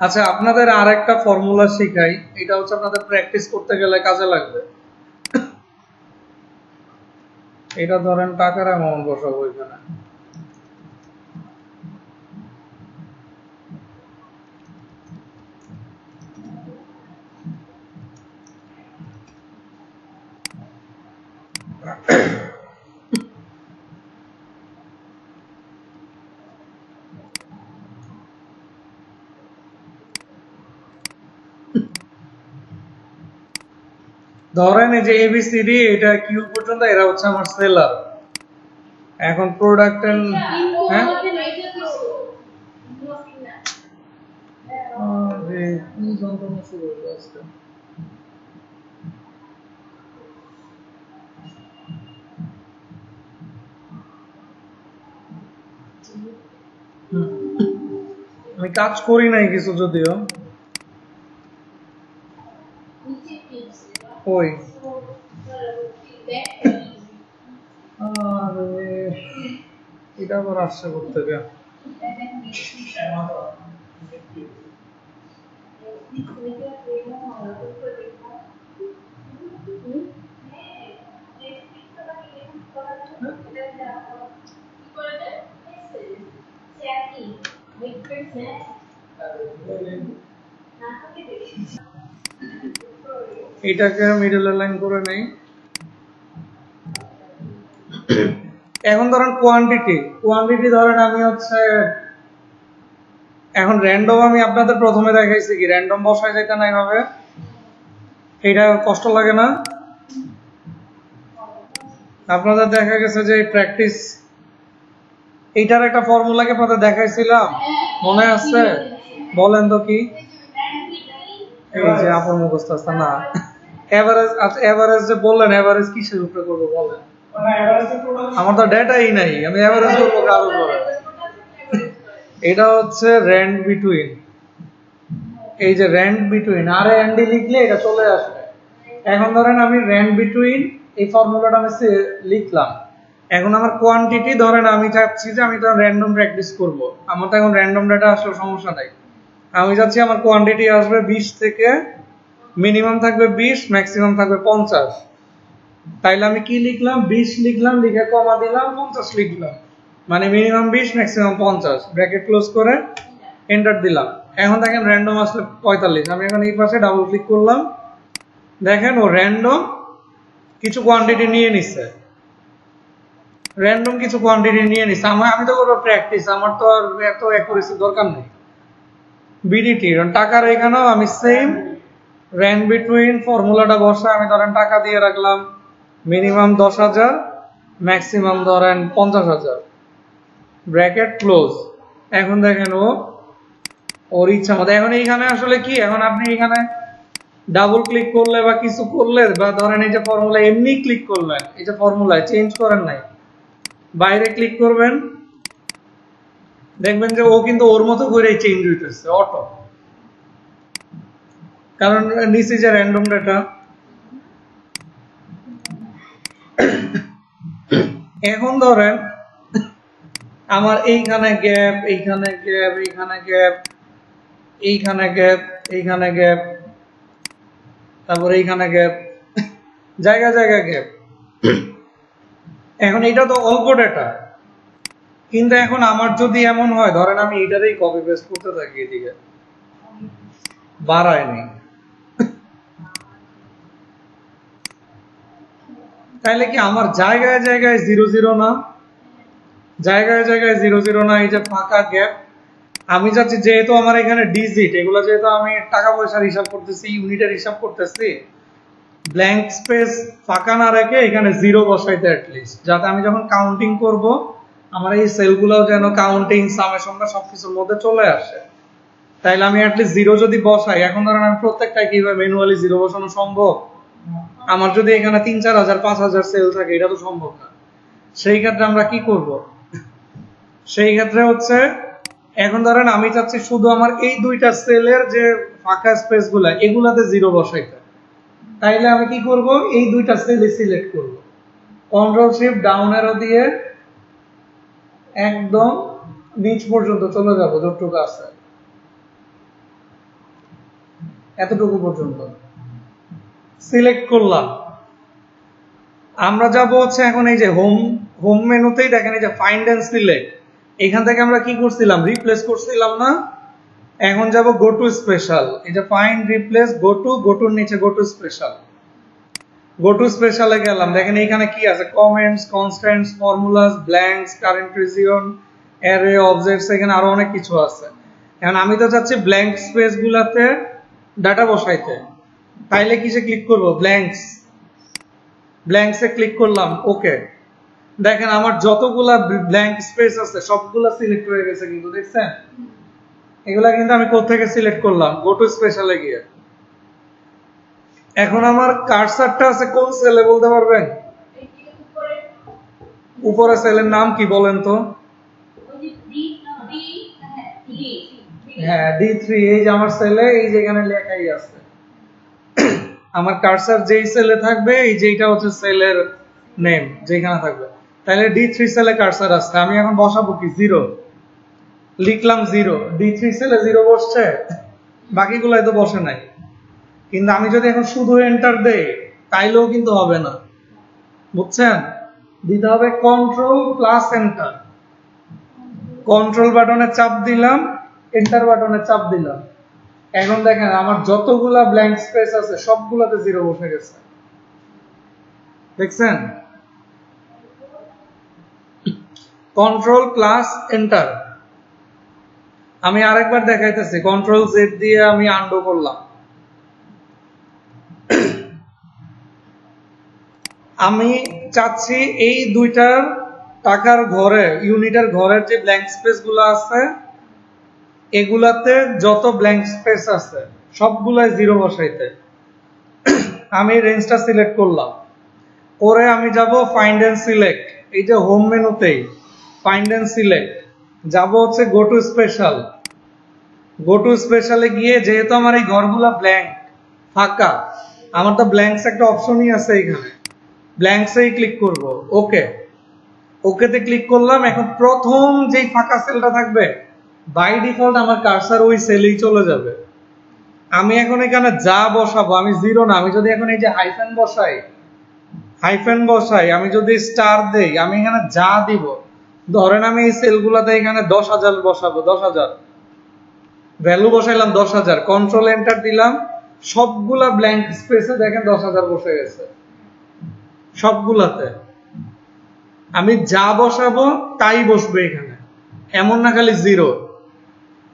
Speaker 1: আচ্ছা, আপনাদের আরেকটা ফর্মুলা শিখাই, এটা হচ্ছে আপনাদের প্র্যাকটিস করতে গেলে কাজে লাগবে। এটা ধরেন টাকার অ্যামাউন্ট বসাবো এখানে। ধরেন এই যে এবিসিডি, এটা কিউ পর্যন্ত এরা হচ্ছে আমার সেলার। এখন প্রোডাক্ট এন্ড হ্যাঁ আরে কি যন্ত্রণা শুরু হলো আজকে। আমি কাজ করি নাই কিছু যদিও। ওই আরে এটা আবার আসছে করতে গিয়ে। এটাকে মিডল লাইন করে নেই। এখন ধরেন কোয়ান্টিটি ধরেন আমি হচ্ছে এখন র্যান্ডম, আমি আপনাদের প্রথমে দেখাইছি কি র্যান্ডম বসায় যেতে না এইভাবে, এটা কষ্ট লাগে না? আপনাদের দেখা গেছে যে প্র্যাকটিস, এইটার একটা ফর্মুলাকে আপনাদের দেখাইছিলাম, মনে আছে? বলেন তো কি? এই যে আপুর মুখস্থ আছে না? এভারেজ। আচ্ছা, এভারেজ যে বললেন, এভারেজ কিসের উপরে করবো বলেন? আমার তো ডেটাই নাই, আমি এভারেজ করবো কার উপরে? এটা হচ্ছে র্যান্ড বিটুইন। এই যে র্যান্ড বিটুইন, আর এন্ডি লিখলে এটা চলে আসবে। এখন ধরেন আমি র্যান্ড বিটুইন এই ফর্মুলাটা আমি লিখলাম। এখন আমার কোয়ান্টিটি ধরেন আমি চাচ্ছি যে আমি তো র্যান্ডম প্র্যাকটিস করব, আমার তো এখন র্যান্ডম ডাটা আসলে সমস্যা নাই। আমি চাচ্ছি আমার কোয়ান্টিটি আসবে 20 থেকে, মিনিমাম থাকবে 20, ম্যাক্সিমাম থাকবে 50। তাইলে আমি কি লিখলাম? 20 লিখলাম, লিখে কমা দিলাম, 50 লিখলাম, মানে মিনিমাম 20, ম্যাক্সিমাম 50, ব্র্যাকেট ক্লোজ করে এন্টার দিলাম। এখন দেখেন র্যান্ডম আসলে 45। আমি এখন এই পাশে ডাবল ক্লিক করলাম, দেখেন ও র্যান্ডম কিছু কোয়ান্টিটি নিয়ে নিচ্ছে। র্যান্ডম কিছু কোয়ান্টিটি নিয়ে নিচ্ছে। আমি তো করবো প্র্যাকটিস, আমার তো আর এত অ্যাকুরেসি দরকার নেই। বিডিটি টাকার এখানেও আমি সেম র্যান্ড বিটুইন ফর্মুলাটা বসা, আমি ধরেন টাকা দিয়ে রাখলাম মিনিমাম 10,000, ম্যাক্সিমাম ধরেন 50,000, ব্র্যাকেট ক্লোজ। এখন দেখেন ও ওর ইচ্ছা মতো। এখন এইখানে আসলে কি, এখন আপনি এখানে ডাবল ক্লিক করলে বা কিছু করলে, বা ধরেন এই যে ফর্মুলা এমনি ক্লিক করলেন, এই যে ফর্মুলায় চেঞ্জ করেন নাই, বাইরে ক্লিক করবেন, দেখবেন যে ও কিন্তু ওর মতো করে চেঞ্জ হইতেছে অটো, কারণ নিচে যে র্যান্ডম ডাটা। এখন ধরেন আমার এইখানে গ্যাপ, এইখানে গ্যাপ, এইখানে গ্যাপ, এইখানে গ্যাপ, এইখানে গ্যাপ, তারপর এইখানে গ্যাপ, জায়গা জায়গা গ্যাপ। এখন এটা তো অল্প ডেটা, কিন্তু এখন আমার যদি এমন হয়, ধরেন আমি এটারই কপি পেস্ট করতে থাকি, এদিকে বাড়ায়নি, তাইলে কি আমার জায়গায় জায়গায় জিরো জিরো না? জায়গায় জায়গায় জিরো জিরো না, এই যে ফাঁকা গ্যাপ। আমি চাচ্ছি যেহেতু আমার এখানে ডিজিট, এগুলো যেহেতু আমি টাকা পয়সার হিসাব করতেছি, ইউনিটের হিসাব করতেছি, ব্ল্যাঙ্ক স্পেস ফাঁকা না রেখে এখানে জিরো বসাইতে অ্যাটলিস্ট, যাতে আমি যখন কাউন্টিং করব আমার এই সেলগুলো যেন কাউন্টিং সামেশন বা সবকিছুর মধ্যে চলে আসে। তাইলে আমি অ্যাটলিস্ট জিরো যদি বসাই, এখন ধরেন আমি প্রত্যেকটা কিভাবে ম্যানুয়ালি জিরো বসানো সম্ভব? আমার যদি এখানে 3-4 হাজার 5 হাজার সেল থাকে, এটা তো সম্ভব না। সেই ক্ষেত্রে আমরা কি করব? সেই ক্ষেত্রে হচ্ছে, এখন ধরেন আমি চাচ্ছি শুধু আমার এই দুইটা সেলের যে ফাঁকা স্পেস গুলা, এগুলাতে জিরো বসাইতে। তাইলে আমি কি করব? এই দুইটা সেল সিলেক্ট করব, কন্ট্রোল শিফট ডাউন অ্যারো দিয়ে একদম নিচ পর্যন্ত চলে যাব, যতটুকু আছে এতটুকু পর্যন্ত সিলেক্ট করলাম। আমরা যাব হচ্ছে এখন এই যে হোম মেনুতেই দেখেন এই যে ফাইন্ড এন্ড সিলেক্ট, এখান থেকে আমরা কি করছিলাম? রিপ্লেস করছিলাম না? এখন যাব গো টু স্পেশাল, এই যে ফাইন্ড রিপ্লেস গো টুর নিচে go to special, go to স্পেশালে গেলাম। দেখেন এখানে কি আছে? Comments, constants, formulas, blanks, current region, array, objects, এখানে আরো অনেক কিছু আছে। এখন আমি তো চাচ্ছি ব্ল্যাঙ্ক স্পেস গুলাতে ডাটা বসাইতে, তাইলে কিসে ক্লিক করব? ব্ল্যাঙ্কস, ব্ল্যাঙ্কসে ক্লিক করলাম, ওকে। দেখেন আমার যতগুলা ব্ল্যাঙ্ক স্পেস আছে সবগুলা সিলেক্ট হয়ে গেছে, কিন্তু দেখছেন এগুলা কিন্তু আমি কোথা থেকে সিলেক্ট করলাম? গো টু স্পেশালে গিয়ে। এখন আমার কার্সারটা আছে কোন সেলে বলতে পারবেন? উপরে সেলের নাম কি বলেন তো? হ্যাঁ, D3। এই যে আমার সেলে, এই যে এখানে লেখাই আছে। আমার কার্সার যেই সেলে থাকবে, এই যেটা হচ্ছে সেলের নেম যেখানে থাকবে, তাহলে D3 সেলে কার্সার আছে। আমি এখন বসাবো কি? জিরো লিখলাম, জিরো। D3 সেলে জিরো বসছে, বাকিগুলাই তো বসে নাই। কিন্তু আমি যদি এখন শুধু এন্টার দেই, তাইলেও কিন্তু হবে না, বুঝছেন? দিতে হবে কন্ট্রোল প্লাস এন্টার। কন্ট্রোল বাটনে চাপ দিলাম, এন্টার বাটনে চাপ দিলাম। এখন দেখেন আমার যতগুলা ব্ল্যাঙ্ক স্পেস আছে সবগুলাতে জিরো বসে গেছে, দেখছেন? Control plus enter. আমি আরেকবার দেখাইতেছি, কন্ট্রোল জেড দিয়ে আমি আনডু করলাম। আমি চাচ্ছি এই দুইটার টাকার ঘরে, ইউনিটের ঘরের যে ব্ল্যাঙ্ক স্পেস গুলো আছে, এগুলাতে যত ব্ল্যাঙ্ক স্পেস আছে সবগুলাই জিরো বসাইতে। আমি রেঞ্জটা সিলেক্ট করলাম, পরে আমি যাব ফাইন্ড এন্ড সিলেক্ট, এই যে হোম মেনুতেই ফাইন্ড এন্ড সিলেক্ট যাব হচ্ছে go to special. Go to স্পেশালে গিয়ে যেহেতু আমার এই ঘরগুলা ব্ল্যাঙ্ক ফাঁকা, আমার তো ব্ল্যাঙ্কস একটা অপশনই আছে এখানে, ব্ল্যাঙ্কসেই ক্লিক করব, ওকে। ওকেতে ক্লিক করলাম। এখন প্রথম যেই ফাঁকা সেলটা থাকবে বাই ডিফল্ট আমার কার্সার ওই সেলেই চলে যাবে। আমি এখন এখানে যা বসাবো, আমি জিরো না, আমি যদি এখন এই যে হাইফেন বসাই, আমি যদি স্টার দেই, আমি এখানে যা দিব, ধরেন আমি এই সেলগুলাতে এখানে 10,000 বসাবো, 10,000 ভ্যালু বসাইলাম, 10,000, কন্ট্রোল এন্টার দিলাম, সবগুলা ব্ল্যাঙ্ক স্পেসে দেখেন 10,000 বসে গেছে সবগুলাতে। আমি যা বসাবো তাই বসবে এখানে, এমন না খালি জিরো।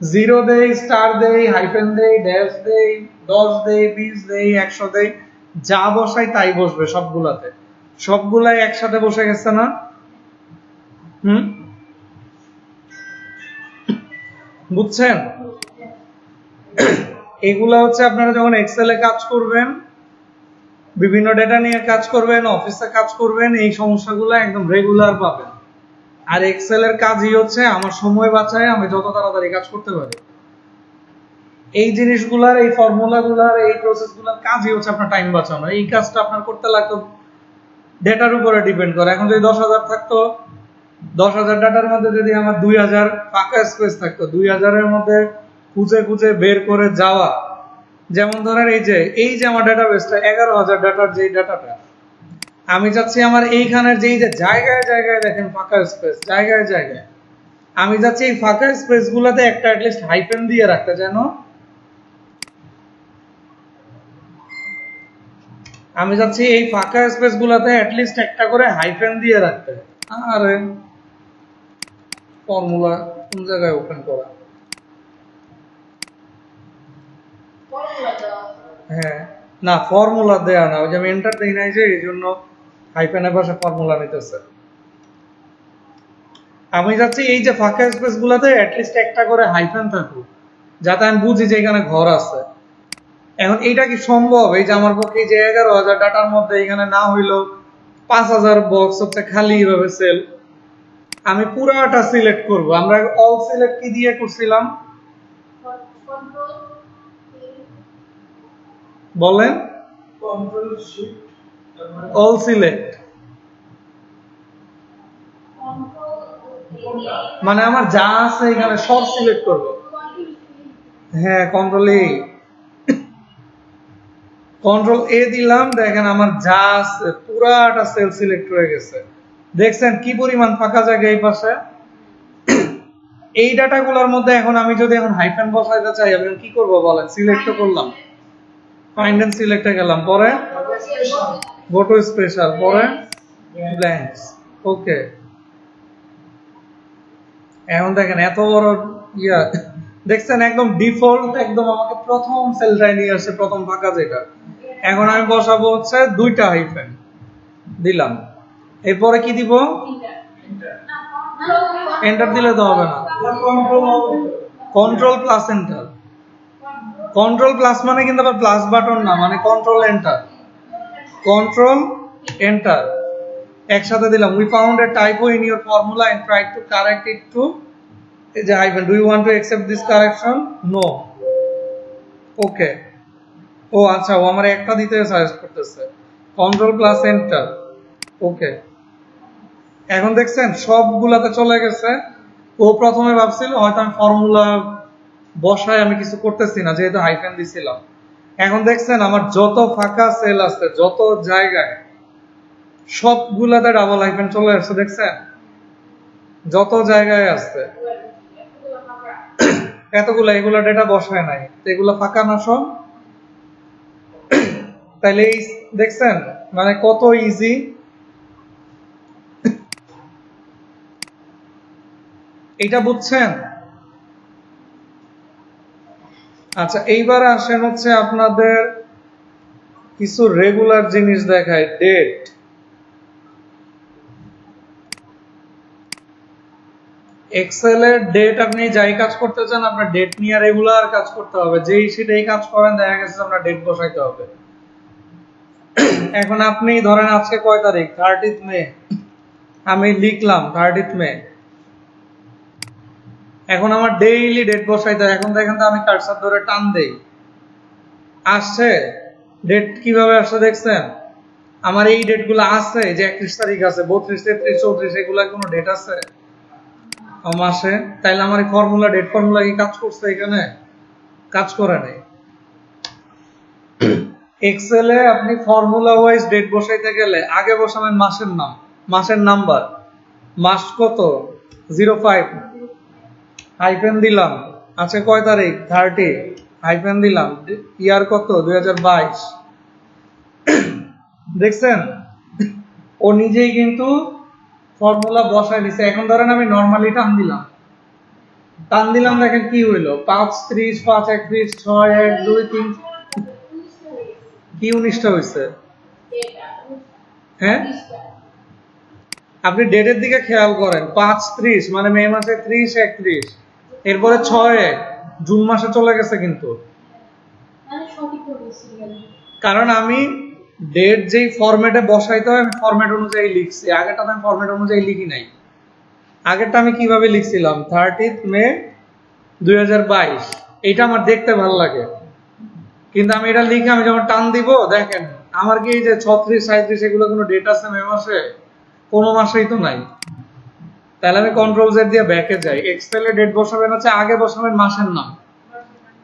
Speaker 1: জিরো দেই, স্টার দেই, হাইফেন দেই, ড্যাশ দেই, 10 দেই, 20 দেই, 100 দেই, যা বসাই তাই বসবে সবগুলাতে। সবগুলাই একসাথে বসে গেছে না? বুঝছেন? এগুলা হচ্ছে আপনারা যখন এক্সেলে কাজ করবেন, বিভিন্ন ডেটা নিয়ে কাজ করবেন, অফিসে কাজ করবেন, এই সমস্যাগুলো একদম রেগুলার পাবেন। আর এক্সেলের কাজই হচ্ছে আমার সময় বাঁচায়, আমি যত তাড়াতাড়ি কাজ করতে পারি। এই জিনিসগুলার, এই ফর্মুলাগুলার, এই প্রসেসগুলার কাজই হচ্ছে আপনার টাইম বাঁচানো। এই কাজটা আপনার করতে লাগতো ডেটার উপরে ডিপেন্ড করে। এখন যদি 10,000 থাকতো, 10,000 ডাটার মধ্যে যদি আমার 2,000 ফাঁকা স্পেস থাকতো, 2,000-এর মধ্যে খুঁজে খুঁজে বের করে যাওয়া, যেমন ধরেন এই যে আমার ডাটাবেসটা 11,000 ডাটার যে ডাটাটা, আমি চাচ্ছি আমার এইখানের যে জায়গায় জায়গায় দেখেন ফাঁকা স্পেস, জায়গায় জায়গায় আমি চাচ্ছি এই ফাঁকা স্পেস গুলাতে একটা অ্যাটলিস্ট হাইফেন দিয়ে রাখতে, যেন আমি চাচ্ছি এই ফাঁকা স্পেস গুলাতে অ্যাটলিস্ট একটা করে হাইফেন দিয়ে রাখতে। আরে ফর্মুলা কোন জায়গায় ওপেন করা? হ্যাঁ, না ফর্মুলা দেয়া না, ওই যে আমি এন্টার দেই নাই যে, এই জন্য হাইফেনের পাশে ফর্মুলা নিতেছে। আমি চাচ্ছি এই যে ফাঁকা স্পেস গুলাতে অ্যাটলিস্ট একটা করে হাইফেন থাকুক, যাতে আমি বুঝি যে এখানে ঘর আছে। এখন এইটা কি সম্ভব? এই যে আমার পক্ষে যে 11,000 ডাটার মধ্যে এখানে না হইলো 5,000 বক্স হচ্ছে খালি এইভাবে সেল, আমি পুরাটা সিলেক্ট করব। আমরা অল সিলেক্ট কি দিয়ে করছিলাম বলেন?
Speaker 2: কন্ট্রোল শিফট
Speaker 1: অল সিলেক্ট মানে আমার যা আছে এখানে সব সিলেক্ট করব। হ্যাঁ, কন্ট্রোল এ দিলাম, দেখেন আমার যা আছে পুরাটা সেল সিলেক্ট হয়ে গেছে। দেখছেন কি পরিমাণ ফাঁকা জায়গা এই পাশে? এই ডাটাগুলোর মধ্যে এখন আমি যদি এখন হাইফেন বসাইতে চাই, আমি কি করব বলেন? সিলেক্ট করলাম, ফাইন্ড এন্ড সিলেক্টে গেলাম, পরে গো টু স্পেশাল, পরে ব্ল্যাঙ্কস। ওকে, এখন দেখেন এত বড় ইয়া দেখছেন, একদম ডিফল্ট একদম আমাকে প্রথম সেলটাই নিয়ে আসে, প্রথম ফাঁকা যেটা। এখন আমি বসাবো হচ্ছে 2টা হাইফেন দিলাম, এরপরে কি দিব? এন্টার দিলে তো হবে না, control plus enter. Control plus মানে কিন্তু আবার প্লাস বাটন না, মানে কন্ট্রোল এন্টার, কন্ট্রোল এন্টার একসাথে দিলাম। We found a typo in your formula and try to correct it to যে hyphen. Do you want to accept this correction? No. Okay, ও আচ্ছা, ও আমার একটা দিতে সাজেস্ট করতেছে, কন্ট্রোল প্লাস এন্টার। ওকে, এখন দেখছেন সবগুলাতে চলে গেছে। ও প্রথমে ভাবছিল হয়তো আমি ফর্মুলা বসায় আমি কিছু করতেছি না, যেহেতু হাইফেন দিছিলাম। এখন দেখছেন আমার যত ফাঁকা সেল আছে, যত জায়গায়, সবগুলাতে ডাবল হাইফেন চলে আসছে। দেখছেন যত জায়গায় আছে এতগুলা, এগুলা ডেটা বসায় নাই, এগুলা ফাঁকা না সব? তাইলে এই দেখছেন মানে কত ইজি। এটা বুঝছেন? আচ্ছা, এইবার আসেন হচ্ছে আপনাদের কিছু রেগুলার জিনিস দেখায়। ডেট, এক্সেলের ডেট, আপনি যাই কাজ করতে চান আপনার ডেট নিয়ে রেগুলার কাজ করতে হবে। যেই সেটাই কাজ করেন, দেখা গেছে আপনার ডেট বসাইতে হবে। এখন আপনি ধরেন আজকে কয় তারিখ? 30 মে। আমি লিখলাম 30 মে। এখন আমার ডেইলি ডেট বসাইতে হয়। এখন দেখেন তো আমি কার্সার ধরে টান দেই, আসছে ডেট। কিভাবে আসছে দেখছেন? আমার এই ডেটগুলো আছে, যে 31 তারিখ আছে, 32, 33, 34, এগুলা কোনো ডেট আছে মাসে? তাইলে আমার এই ফর্মুলা, ডেট ফর্মুলা কি কাজ করছে? এখানে কাজ করে নাই। এক্সেলে আপনি ফর্মুলা ওয়াইজ ডেট বসাইতে গেলে আগে বসাবেন মাসের নাম, মাসের নাম্বার, মাস কত 05 হাইফেন দিলাম। আজকে কয় তারিখ? 30 হাইফেন দিলাম। ইয়ার কত? 2022। দেখছেন ও নিজেই কিন্তু ফর্মুলা বসাই দিছে। এখন ধরেন আমি নরমালি টান দিলাম, দেখেন কি হইলো? 5, 30, 5, 31, 6, 1, 2, 3। কি 19টা হয়েছে? হ্যাঁ, আপনি ডেটের দিকে খেয়াল করেন। 5, 30 মানে মে মাসে 30, 31, এরপরে 6, জুন মাসে চলে গেছে কিন্তু। কারণ আমি ডেট যেই ফরম্যাটে বসাইতে হয়, আমি ফরম্যাট অনুযায়ী লিখছি। আগেরটা আমি ফরম্যাট অনুযায়ী লিখি নাই। আগেরটা আমি কিভাবে লিখছিলাম? 30 মে 2022। এটা আমার দেখতে ভালো লাগে, কিন্তু আমি এটা লিখে আমি যখন টান দিব, দেখেন আমার কি এই যে 36, 37 এগুলো কোনো ডেট আছে মে মাসে? কোনো মাসেই তো নাই। তাহলে আমি কন্ট্রোল জেড দিয়ে ব্যাকে যাই। এক্সেলে ডেট বসাবেন হচ্ছে আগে বসাবেন মাসের নাম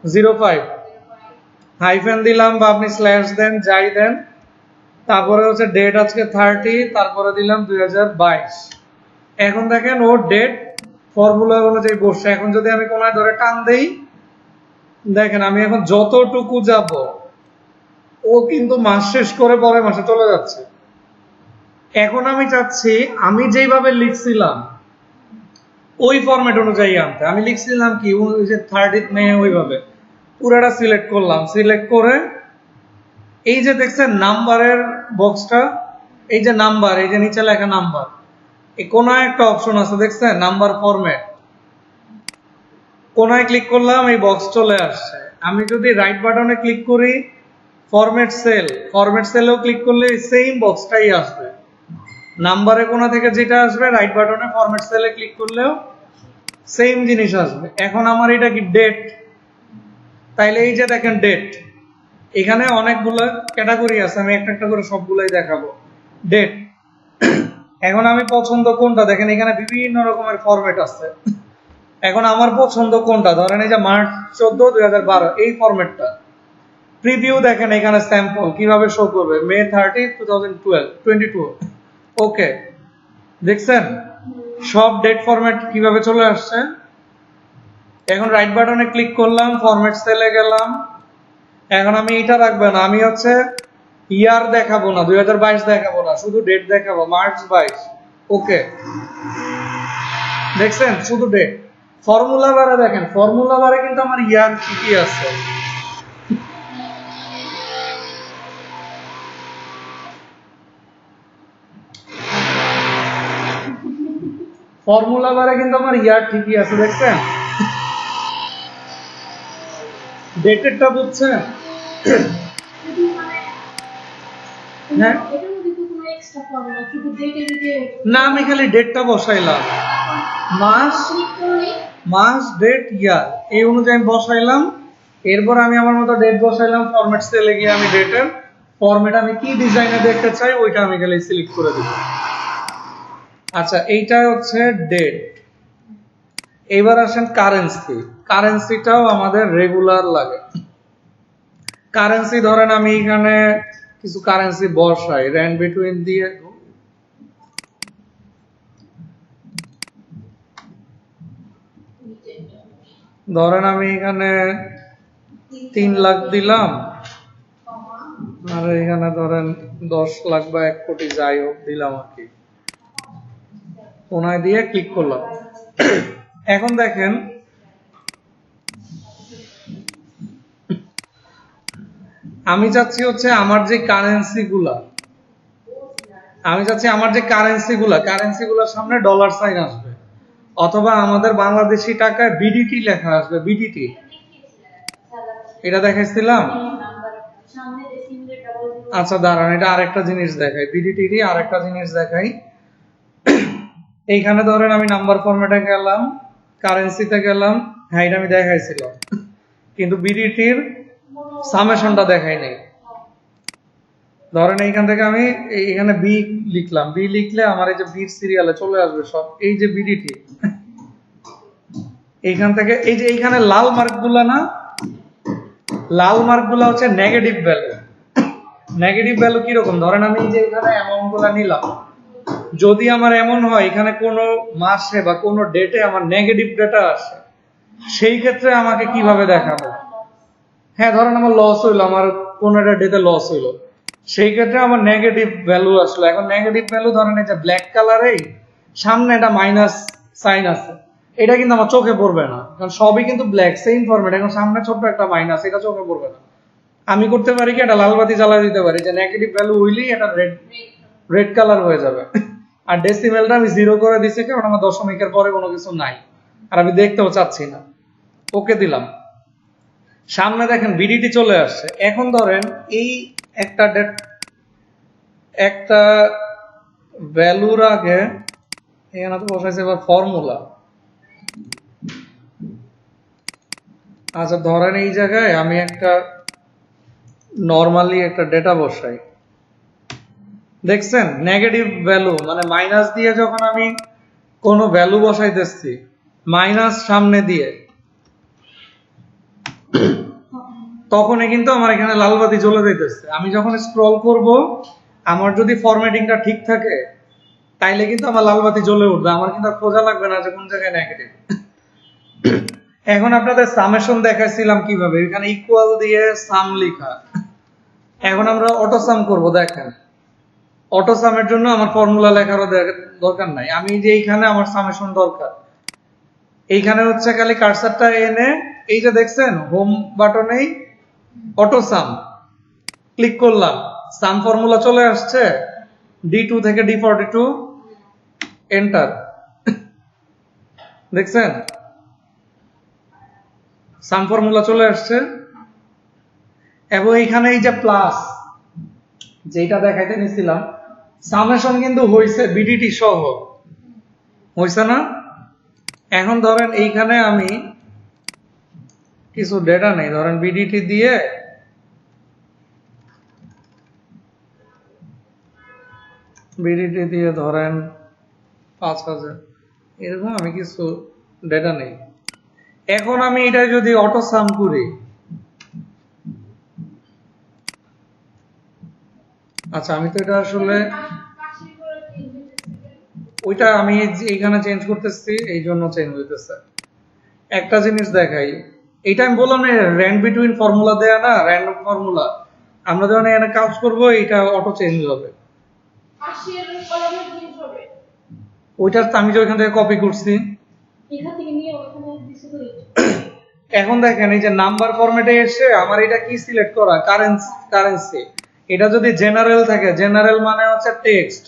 Speaker 1: 05 হাইফেন দিলাম, বা আপনি স্ল্যাশ দেন, যাই দেন, তারপরে হচ্ছে ডেট আজকে 30, তারপরে দিলাম 2022। এখন দেখেন ও ডেট ফর্মুলা অনুযায়ী বসছে। এখন যদি আমি কোনায় ধরে টান দেই, দেখেন আমি এখন যতটুকু যাব ও কিন্তু মাস শেষ করে পরের মাসে চলে যাচ্ছে। এখন আমি চাচ্ছি আমি যেইভাবে লিখছিলাম ওই ফরম্যাট অনুযায়ী আনতে। আমি লিখছিলাম কি ওই যে 30 মে ওইভাবে পুরাটা সিলেক্ট করলাম। সিলেক্ট করে এই যে দেখছেন নাম্বারের বক্সটা, এই যে নাম্বার, এই যে নিচে লেখা নাম্বার, এই কোনায় একটা অপশন আছে দেখছেন নাম্বার ফরম্যাট, কোনায় ক্লিক করলাম, এই বক্স চলে আসছে। আমি যদি রাইট বাটনে ক্লিক করি ফরম্যাট সেল, ফরম্যাট সেলেও ক্লিক করলে সেম বক্সটাই আসবে। নাম্বারে কোনা থেকে যেটা আসবে রাইট বাটনে ফরম্যাট সেলে ক্লিক করলেও সেম জিনিস আসবে। এখন আমার এটা কি ডেট, তাইলে এই যে দেখেন ডেট, এখানে অনেকগুলো ক্যাটাগরি আছে, আমি একটা একটা করে সবগুলোই দেখাবো। ডেট, এখন আমি পছন্দ কোনটা, দেখেন এখানে বিভিন্ন রকমের ফরম্যাট আছে। এখন আমার পছন্দ কোনটা, ধরেন এই যে মার্চ 14, 2012 এই ফরম্যাটটা। প্রিভিউ দেখেন এখানে স্যাম্পল কিভাবে শো করবে, মে 30, 2022। ওকে, দেখছেন সব ডেট ফরম্যাট কিভাবে চলে আসছে। এখন রাইট বাটনে ক্লিক করলাম, ফরম্যাট সেলে গেলাম। এখন আমি এটা রাখবো না, আমি হচ্ছে ইয়ার দেখাবো না, 2022 দেখাবো না, শুধু ডেট দেখাবো, মার্চ 22। ওকে, দেখছেন শুধু ডেট। ফর্মুলা বারে দেখেন, ফর্মুলা বারে কিন্তু আমার ইয়ার ঠিকই আছে। ফর্মুলা বারে কিন্তু আমার ইয়ার ঠিকই আছে, দেখছেন ডেটেরটা বুঝছেন। হ্যাঁ না, আমি খালি ডেটটা বসাইলাম, মাস ডেট ইয়ার এই অনুযায়ী আমি বসাইলাম। এরপর আমি আমার মতো ডেট বসাইলাম, ফরম্যাট সেলে গিয়ে আমি ডেটের ফরম্যাট আমি কি ডিজাইনে দেখতে চাই ওইটা আমি খালি সিলেক্ট করে দিব। আচ্ছা, এইটা হচ্ছে ডেট। এবার আসেন কারেন্সি। কারেন্সিটাও আমাদের রেগুলার লাগে। কারেন্সি ধরেন আমি এখানে কিছু কারেন্সি বসাই, র্যান্ড বিটুইন দিয়ে ধরেন আমি এখানে 3 লাখ দিলাম, আর এখানে ধরেন 10 লাখ বা 1 কোটি যাই হোক দিলাম আর কি, কোনায় দিয়ে ক্লিক করলাম। এখন দেখেন আমি চাচ্ছি হচ্ছে আমার যে কারেন্সি গুলার সামনে ডলার সাইন আসবে, অথবা আমাদের বাংলাদেশি টাকায় বিডিটি লেখা আসবে। বিডিটি এটা দেখাইছিলাম। আচ্ছা দাঁড়ান, এটা আরেকটা জিনিস দেখাই, বিডিটি আরেকটা জিনিস দেখাই। এইখানে ধরেন আমি নাম্বার ফরম্যাটে গেলাম, কারেন্সিতে গেলাম, হ্যাঁ এটা আমি দেখাইছিলাম, কিন্তু বিডিটির সামেশনটা দেখাই নাই। ধরেন এইখান থেকে আমি এখানে বি লিখলাম, বি লিখলে আমার এই যে বির সিরিয়ালে চলে আসবে সব, এই যে বিডিটি। এইখান থেকে এই যে এইখানে লাল মার্কগুলা না, লাল মার্কগুলা হচ্ছে নেগেটিভ ভ্যালু। নেগেটিভ ভ্যালু কিরকম, ধরেন আমি যে এখানে অ্যামাউন্ট গুলা নিলাম, যদি আমার এমন হয় এখানে কোনো মাসে বা কোনো ডেটে আমার নেগেটিভ ডেটা আসে, সেই ক্ষেত্রে আমাকে কিভাবে দেখাবো। হ্যাঁ ধরেন আমার লস হইলো, আমার কোনো একটা ডেতে লস হইলো, সেই ক্ষেত্রে আমার নেগেটিভ ভ্যালু আসলো। এখন নেগেটিভ ভ্যালু ধরেন এই যে ব্ল্যাক কালারেই সামনে একটা মাইনাস সাইন আছে, এটা কিন্তু আমার চোখে পড়বে না, কারণ সবই কিন্তু ব্ল্যাক সেম ফরম্যাট। এখন সামনে ছোট্ট একটা মাইনাস, এটা চোখে পড়বে না। আমি করতে পারি কি, একটা লাল বাতি জ্বালা দিতে পারি, যে নেগেটিভ ভ্যালু হইলেই এটা রেড কালার হয়ে যাবে। আর ডেসিমেলটা আমি 0 করে দিছি, কারণ আমার দশমিকের পরে কোনো কিছু নাই, আর আমি দেখতেও চাচ্ছি না। ওকে দিলাম, সামনে দেখেন বিডিটি চলে আসছে। এখন ধরেন এই একটা ডেট, একটা ভ্যালুর আগে এখানে তো বসাইছে এবার ফর্মুলা। আচ্ছা ধরেন এই জায়গায় আমি একটা নরমালি একটা ডেটা বসাই, দেখছেন নেগেটিভ ভ্যালু মানে মাইনাস দিয়ে যখন আমি কোনো ভ্যালু বসাইতেছি, মাইনাস সামনে দিয়ে, তখনই কিন্তু আমার এখানে লাল বাতি জ্বলে যাইতেছে। আমি যখন স্ক্রল করব আমার যদি ফরম্যাটিংটা ঠিক থাকে তাইলে কিন্তু আমার লাল বাতি জ্বলে উঠবে, আমার কিন্তু আর খোঁজা লাগবে না যে কোন জায়গায় নেগেটিভ। এখন আপনাদের সামেশন দেখাইছিলাম কিভাবে, এখানে ইকুয়াল দিয়ে সাম লেখা। এখন আমরা অটো সাম করব। দেখেন অটো সামের জন্য আমার ফর্মুলা লেখারও দরকার নাই, আমি যে এইখানে আমার সামেশন দরকার, এইখানে হচ্ছে খালি কার্সারটা এনে এই যে দেখছেন হোম বাটনেই অটো সাম ক্লিক করলাম, সাম ফর্মুলা চলে আসছে D2 থেকে D42, এন্টার। দেখছেন সাম ফর্মুলা চলে আসছে। এবং এইখানে এই যে প্লাস যেটা দেখাইতে নিছিলাম, সামেশন কিন্তু হইছে বিডিটি সহ, হইছে না? এখন ধরেন এইখানে আমি কিছু ডেটা নেই, ধরেন বিডিটি দিয়ে ধরেন 5000 এরকম আমি কিছু ডেটা নেই। এখন আমি এটা যদি অটো সাম করি, আচ্ছা আমি তো এটা আসলে ওইটা আমি এইখানে চেঞ্জ করতেছি, এই জন্য চেঞ্জ হইতেছে। একটা জিনিস দেখাই, এইটা আমি বললাম না র্যান্ড বিটুইন ফর্মুলা দেয়া না, র্যান্ডম ফর্মুলা, আমরা যখন এখানে কাজ করব এটা অটো চেঞ্জ হবে। ওইটা আমি যে ওইখান থেকে কপি করছি, এখন দেখেন এই যে নাম্বার ফরম্যাটে এসে আমার এটা কি সিলেক্ট করা, কারেন্সি। এটা যদি জেনারেল থাকে, জেনারেল মানে হচ্ছে টেক্সট,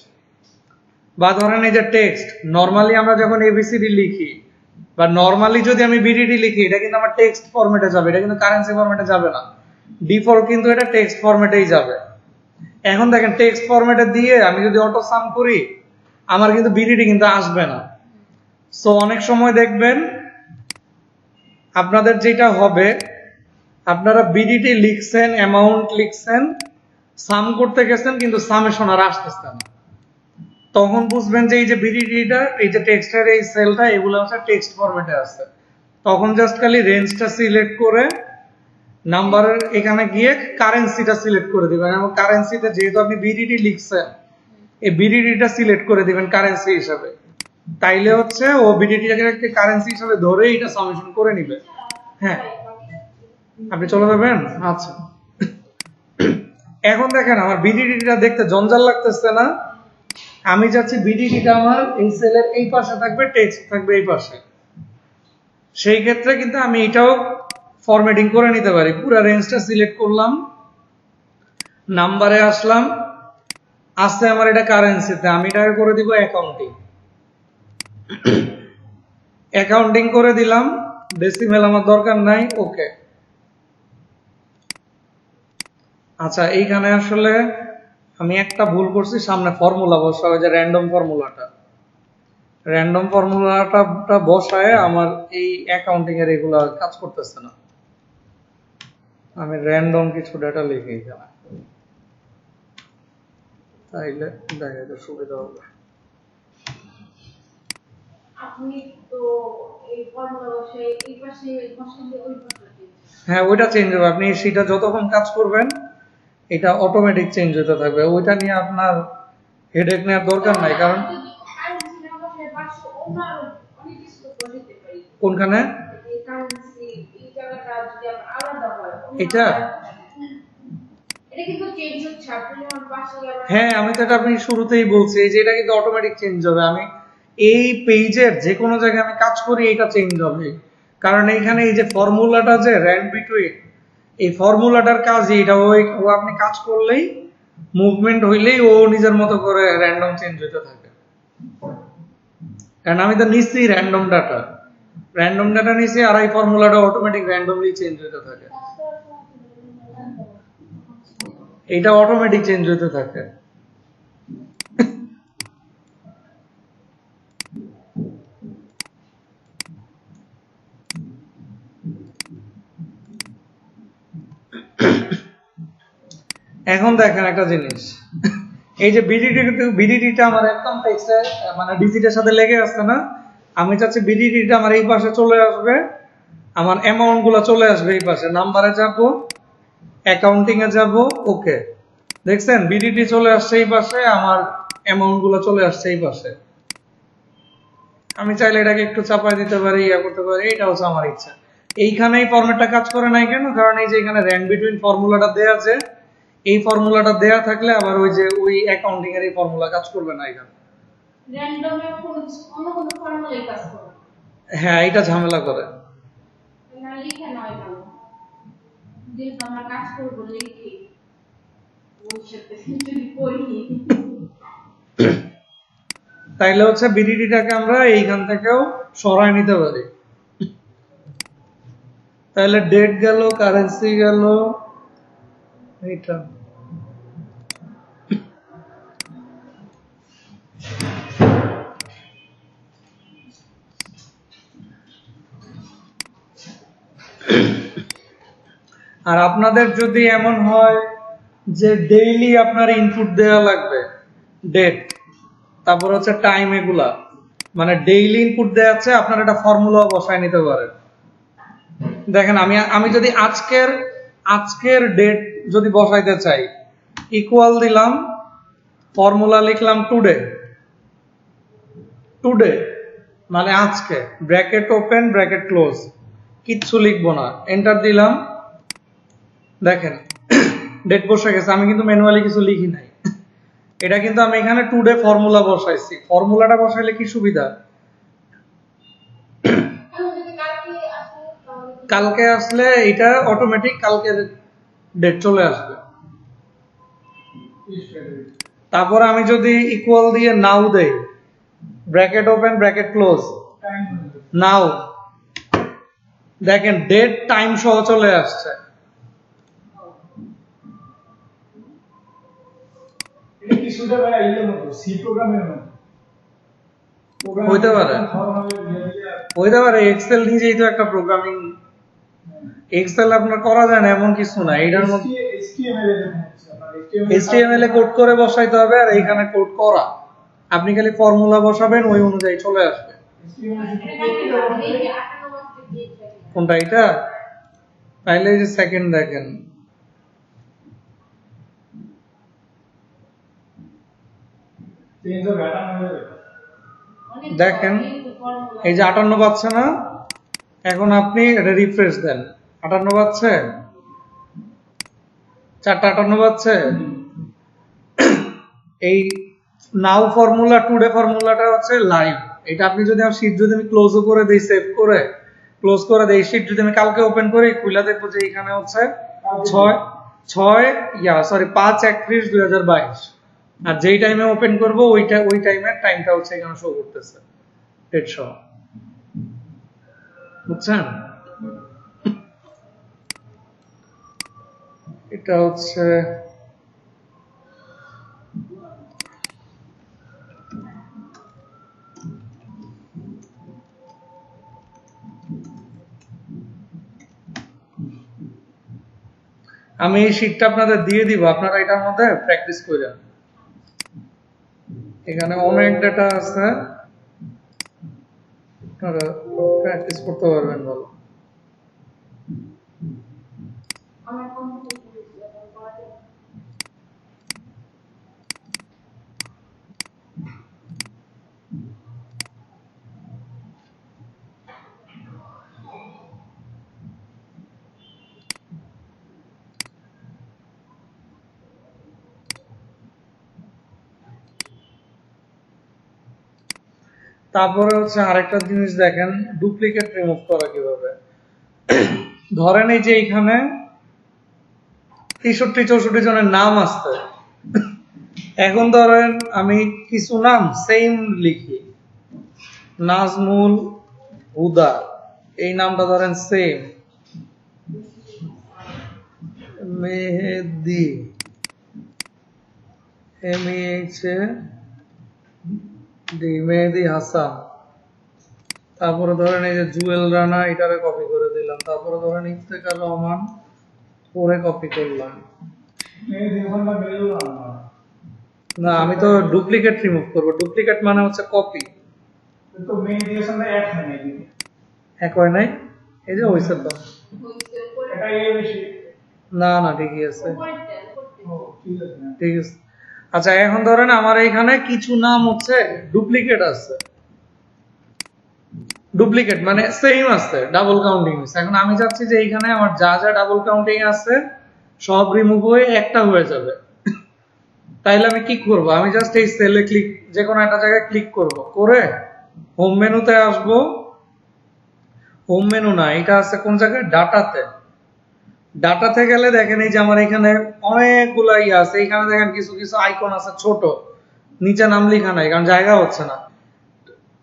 Speaker 1: বা ধরেন এই যে টেক্সট নরমালি আমরা যখন এবিসিডি লিখি বা নরমালি যদি আমি বিডিডি লিখি, এটা কিন্তু আমার টেক্সট ফরম্যাটে যাবে, এটা কিন্তু কারেন্সি ফরম্যাটে যাবে না। ডিফল্ট কিন্তু এটা টেক্সট ফরম্যাটেই যাবে। এখন দেখেন টেক্সট ফরম্যাটে দিয়ে আমি যদি অটো সাম করি, আমার কিন্তু বিডিডি কিন্তু আসবে না। সো অনেক সময় দেখবেন আপনাদের যেটা হবে, আপনারা বিডিটি লিখছেন, অ্যামাউন্ট লিখছেন, সাম করতে গেছেন কিন্তু সামেশন আর আসতেছে না, তখন বুঝবেন যে এই যে বিডিটিটা, এই যে টেক্সটের এই সেলটা, এগুলো হচ্ছে টেক্সট ফরম্যাটে আছে। তখন জাস্ট খালি রেঞ্জটা সিলেক্ট করে নাম্বারের এখানে গিয়ে কারেন্সিটা সিলেক্ট করে দিবেন, এবং কারেন্সিতে যেহেতু আপনি বিডিটি লিখছেন, এই বিডিটিটা সিলেক্ট করে দিবেন কারেন্সি হিসাবে। তাইলে হচ্ছে ও বিডিটিটাকে কারেন্সি হিসাবে ধরে এটা সামেশন করে নিবে। হ্যাঁ, আপনি চলে যাবেন। আচ্ছা এখন দেখেন আমার বিডিটিটা দেখতে জঞ্জাল লাগতেছে না? আমি যাচ্ছি বিডিটিটা আমার এই সেলের এই পাশে থাকবে, টেক্সট থাকবে এই পাশে। সেই ক্ষেত্রে কিন্তু আমি এটাও ফরম্যাটিং করে নিতে পারি। পুরো রেঞ্জটা সিলেক্ট করলাম, নাম্বারে আসলাম, আসছে আমার এটা কারেন্সিতে, আমি এটা করে দিব অ্যাকাউন্টিং। অ্যাকাউন্টিং করে দিলাম, ডেসিমেল আমার দরকার নাই, ওকে। আচ্ছা এইখানে আসলে আমি একটা ভুল করছি, সামনে ফর্মুলা বসাবে, যে র্যান্ডম ফর্মুলাটা বসায় আমার এই অ্যাকাউন্টিং এর এগুলা কাজ করতেছে না। আমি র্যান্ডম কিছু ডেটা লিখি এখানে, তাইলে দেখাইতে সুবিধা হবে। হ্যাঁ ওইটা চেঞ্জ হবে, আপনি সেটা যতক্ষণ কাজ করবেন এটা অটোমেটিক চেঞ্জ হতে থাকবে, ওইটা নিয়ে আপনার হেডেক নেওয়ার দরকার নাই। কারণ কোনখানে এটা, হ্যাঁ আমি তো এটা আপনি শুরুতেই বলছি যে এটা কিন্তু অটোমেটিক চেঞ্জ হবে। আমি এই পেজের যে কোনো জায়গায় আমি কাজ করি এটা চেঞ্জ হবে, কারণ এইখানে এই যে ফর্মুলাটা যে র্যান্ড বিটুইন, এই ফর্মুলাটার কাজই এটা, ও আপনি কাজ করলেই মুভমেন্ট হইলেই ও নিজের মতো করে র্যান্ডম চেঞ্জ হতে থাকে। কারণ আমি তো নিচ্ছি র্যান্ডম ডাটা নিচ্ছি, আর এই ফর্মুলাটা অটোমেটিক র্যান্ডমলি চেঞ্জ হতে থাকে, এটা অটোমেটিক চেঞ্জ হতে থাকে। এখন দেখেন একটা জিনিস, এই যে বিডিটিটা আমার একদম টেক্সটে মানে ডিজিটের সাথে লেগে আসছে না, আমি চাচ্ছি বিডিটিটা আমার এই পাশে চলে আসবে, আমার অ্যামাউন্ট গুলো চলে আসবে এই পাশে, নাম্বারে যাব, অ্যাকাউন্টিং এ যাব, ওকে। দেখছেন বিডিটি চলে আসছে এই পাশে, আমার অ্যামাউন্ট গুলো চলে আসছে এই পাশে। আমি চাইলে এটাকে একটু চাপাই দিতে পারি, ইয়া করতে পারি, এটা হচ্ছে আমার ইচ্ছা। এইখানে এই ফরম্যাটটা কাজ করে নাই কেন? কারণ এই যে এখানে র্যান্ড বিটুইন ফর্মুলাটা দেয়া আছে, এই ফর্মুলাটা দেয়া থাকলে আবার ওই যে ওই অ্যাকাউন্টিং এর এই ফর্মুলা কাজ করবে না এখানে।
Speaker 3: র্যান্ডমে অন্য কোনো ফর্মুলাই কাজ করে।
Speaker 1: হ্যাঁ, এটা ঝামেলা করে।
Speaker 3: না লিখে নয় ভালো, যেহেতু আমরা কাজ করবো লিখি ওর সাথে যদি পড়ি।
Speaker 1: তাইলে হচ্ছে বিডিটিটাকে আমরা এইখান থেকেও সরায় নিতে পারি। তাহলে ডেট গেল, কারেন্সি গেল, এইটা আর আপনাদের যদি এমন হয় যে ডেইলি আপনার ইনপুট দেওয়া লাগবে, ডেট তারপর হচ্ছে টাইম, এগুলা মানে ডেইলি ইনপুট দেওয়া আছে, আপনার একটা ফর্মুলা বসায় নিতে পারেন। দেখেন আমি যদি আজকের ডেট যদি বসাইতে চাই, ইকুয়াল দিলাম, ফর্মুলা লিখলাম টুডে, টুডে মানে আজকে, ব্র্যাকেট ওপেন ব্র্যাকেট ক্লোজ, কিচ্ছু লিখবো না, এন্টার দিলাম। দেখেন ডেট বসে গেছে, আমি কিন্তু ম্যানুয়ালি কিছু লিখি নাই। এটা কিন্তু আমি এখানে টুডে ফর্মুলা বসাইছি। ফর্মুলাটা বসাইলে কি সুবিধা, কালকে আসলে এটা অটোমেটিক কালকের ডেট চলে আসবে। তারপর আমি যদি ইকুয়াল দিয়ে নাও দেই, ব্র্যাকেট ওপেন ব্র্যাকেট ক্লোজ, নাও, দেখেন ডেট টাইম সহ চলে আসছে।
Speaker 2: এটা কিছুটা ভাই ইয়ের মতো, সি প্রোগ্রামের মতো।
Speaker 1: হইতে পারে, হইতে পারে। এক্সেল নিজেই তো একটা প্রোগ্রামিং, এক্সেল আপনার করা যায় না এমন কিছু না, এটার মধ্যে HTML এ কোড করে বসাইতে হবে, আর এইখানে কোড করা, আপনি খালি ফর্মুলা বসাবেন, ওই অনুযায়ী চলে আসবে। কোনটা এটা? তাইলে এই যে সেকেন্ড দেখেন, দেখেন এই যে 58 পাচ্ছে না, এখন আপনি এটা রিফ্রেশ দেন, 58 পাচ্ছে, 458 পাচ্ছে। এই নাও ফর্মুলা, টুডে ফর্মুলাটা হচ্ছে লাইভ। এটা আপনি যদি আমার শীট যদি আমি ক্লোজও করে দেই, সেভ করে ক্লোজ করে দেই, শীট যদি আমি কালকে ওপেন করি, খুলে দেখবো যে এখানে হচ্ছে 5/31/2022, আর যেই টাইমে ওপেন করব ওই টাইমের টাইমটা হচ্ছে এখানে শো করতেছে ডেট সহ। বুঝছেন? এটা হচ্ছে আমি এই শীটটা আপনাদের দিয়ে দিব, আপনারা এটার মধ্যে প্র্যাকটিস করেন। এখানে অনেক ডেটা আছে, আপনারা প্র্যাকটিস করতে পারবেন ভালো। তারপরে হচ্ছে আরেকটা জিনিস দেখেন, ডুপ্লিকেট রিমুভ করা কিভাবে। ধরেন এই যে এইখানে 63-64 জনের নাম আসছে, এখন ধরেন আমি কিছু নাম সেম লিখি, নাজমুল হুদা, এই নামটা ধরেন সেম, মেহেদি, মেহেদি হাসান, তারপরে ধরেন এই যে জুয়েল রানা, এটারে কপি করে দিলাম, তারপরে ধরেন ইফতেখার রহমান, পরে কপি করলাম। না, আমি তো ডুপ্লিকেট রিমুভ করব। ডুপ্লিকেট মানে হচ্ছে কপি।
Speaker 2: তো মেইন দিয়ে সঙ্গে এক হয় নাকি?
Speaker 1: এক হয় নাই, এই যে হইছে তো।
Speaker 2: এটা এই বেশি।
Speaker 1: না না, ঠিকই আছে।
Speaker 2: ও
Speaker 1: ঠিক আছে। আচ্ছা এখন ধরেন আমার এখানে কিছু নাম হচ্ছে ডুপ্লিকেট আছে, ডুপ্লিকেট মানে সেম আছে, ডাবল কাউন্টিং আছে। এখন আমি চাচ্ছি যে এইখানে আমার যা যা ডাবল কাউন্টিং আছে সব রিমুভ হয়ে একটা হয়ে যাবে। তাইলে আমি কি করব, আমি জাস্ট এই সেলে ক্লিক, যে কোনো একটা জায়গায় ক্লিক করব, করে হোম মেনুতে আসব। হোম মেনু না, এটা আছে কোন জায়গায়, ডাটাতে। ডাটাতে গেলে দেখেন এই যে আমার এখানে অনেকগুলা ইয়ে আছে, এখানে দেখেন কিছু কিছু আইকন আছে ছোট, নিচে নাম লেখা নাই কারণ জায়গা হচ্ছে না।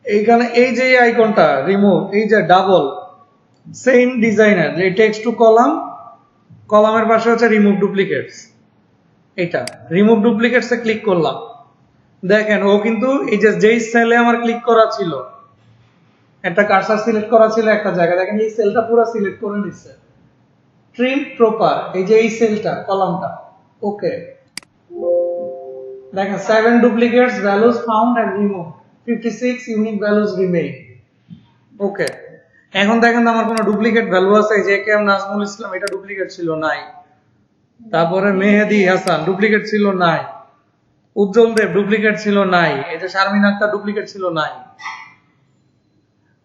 Speaker 1: এইখানে এই যে আইকনটা রিমুভ, এই যে ডাবল সেম ডিজাইনের, যে টেক্সট টু কলাম, কলামের পাশে হচ্ছে রিমুভ ডুপ্লিকেটস, এটা রিমুভ ডুপ্লিকেটস এ ক্লিক করলাম। দেখেন ও কিন্তু এই যে যেই সেলে আমার ক্লিক করা ছিল, একটা কার্সার সিলেক্ট করা ছিল একটা জায়গা, দেখেন এই সেলটা পুরো সিলেক্ট করে নিচ্ছে। ট্রিম প্রপার, এই যে এই সেলটা, কলামটা, ওকে। দেখেন 7 duplicates values found and remove, 56 unique values remain, okay. এখন দেখেন আমার কোনো ডুপ্লিকেট ভ্যালু আছে, যে কে এম নাজমুল ইসলাম, এটা ডুপ্লিকেট ছিল, নাই। তারপরে মেহেদি হাসান ডুপ্লিকেট ছিল, নাই। উজ্জ্বল দেব ডুপ্লিকেট ছিল, নাই। এই যে শারমিন আক্তার ডুপ্লিকেট ছিল, নাই।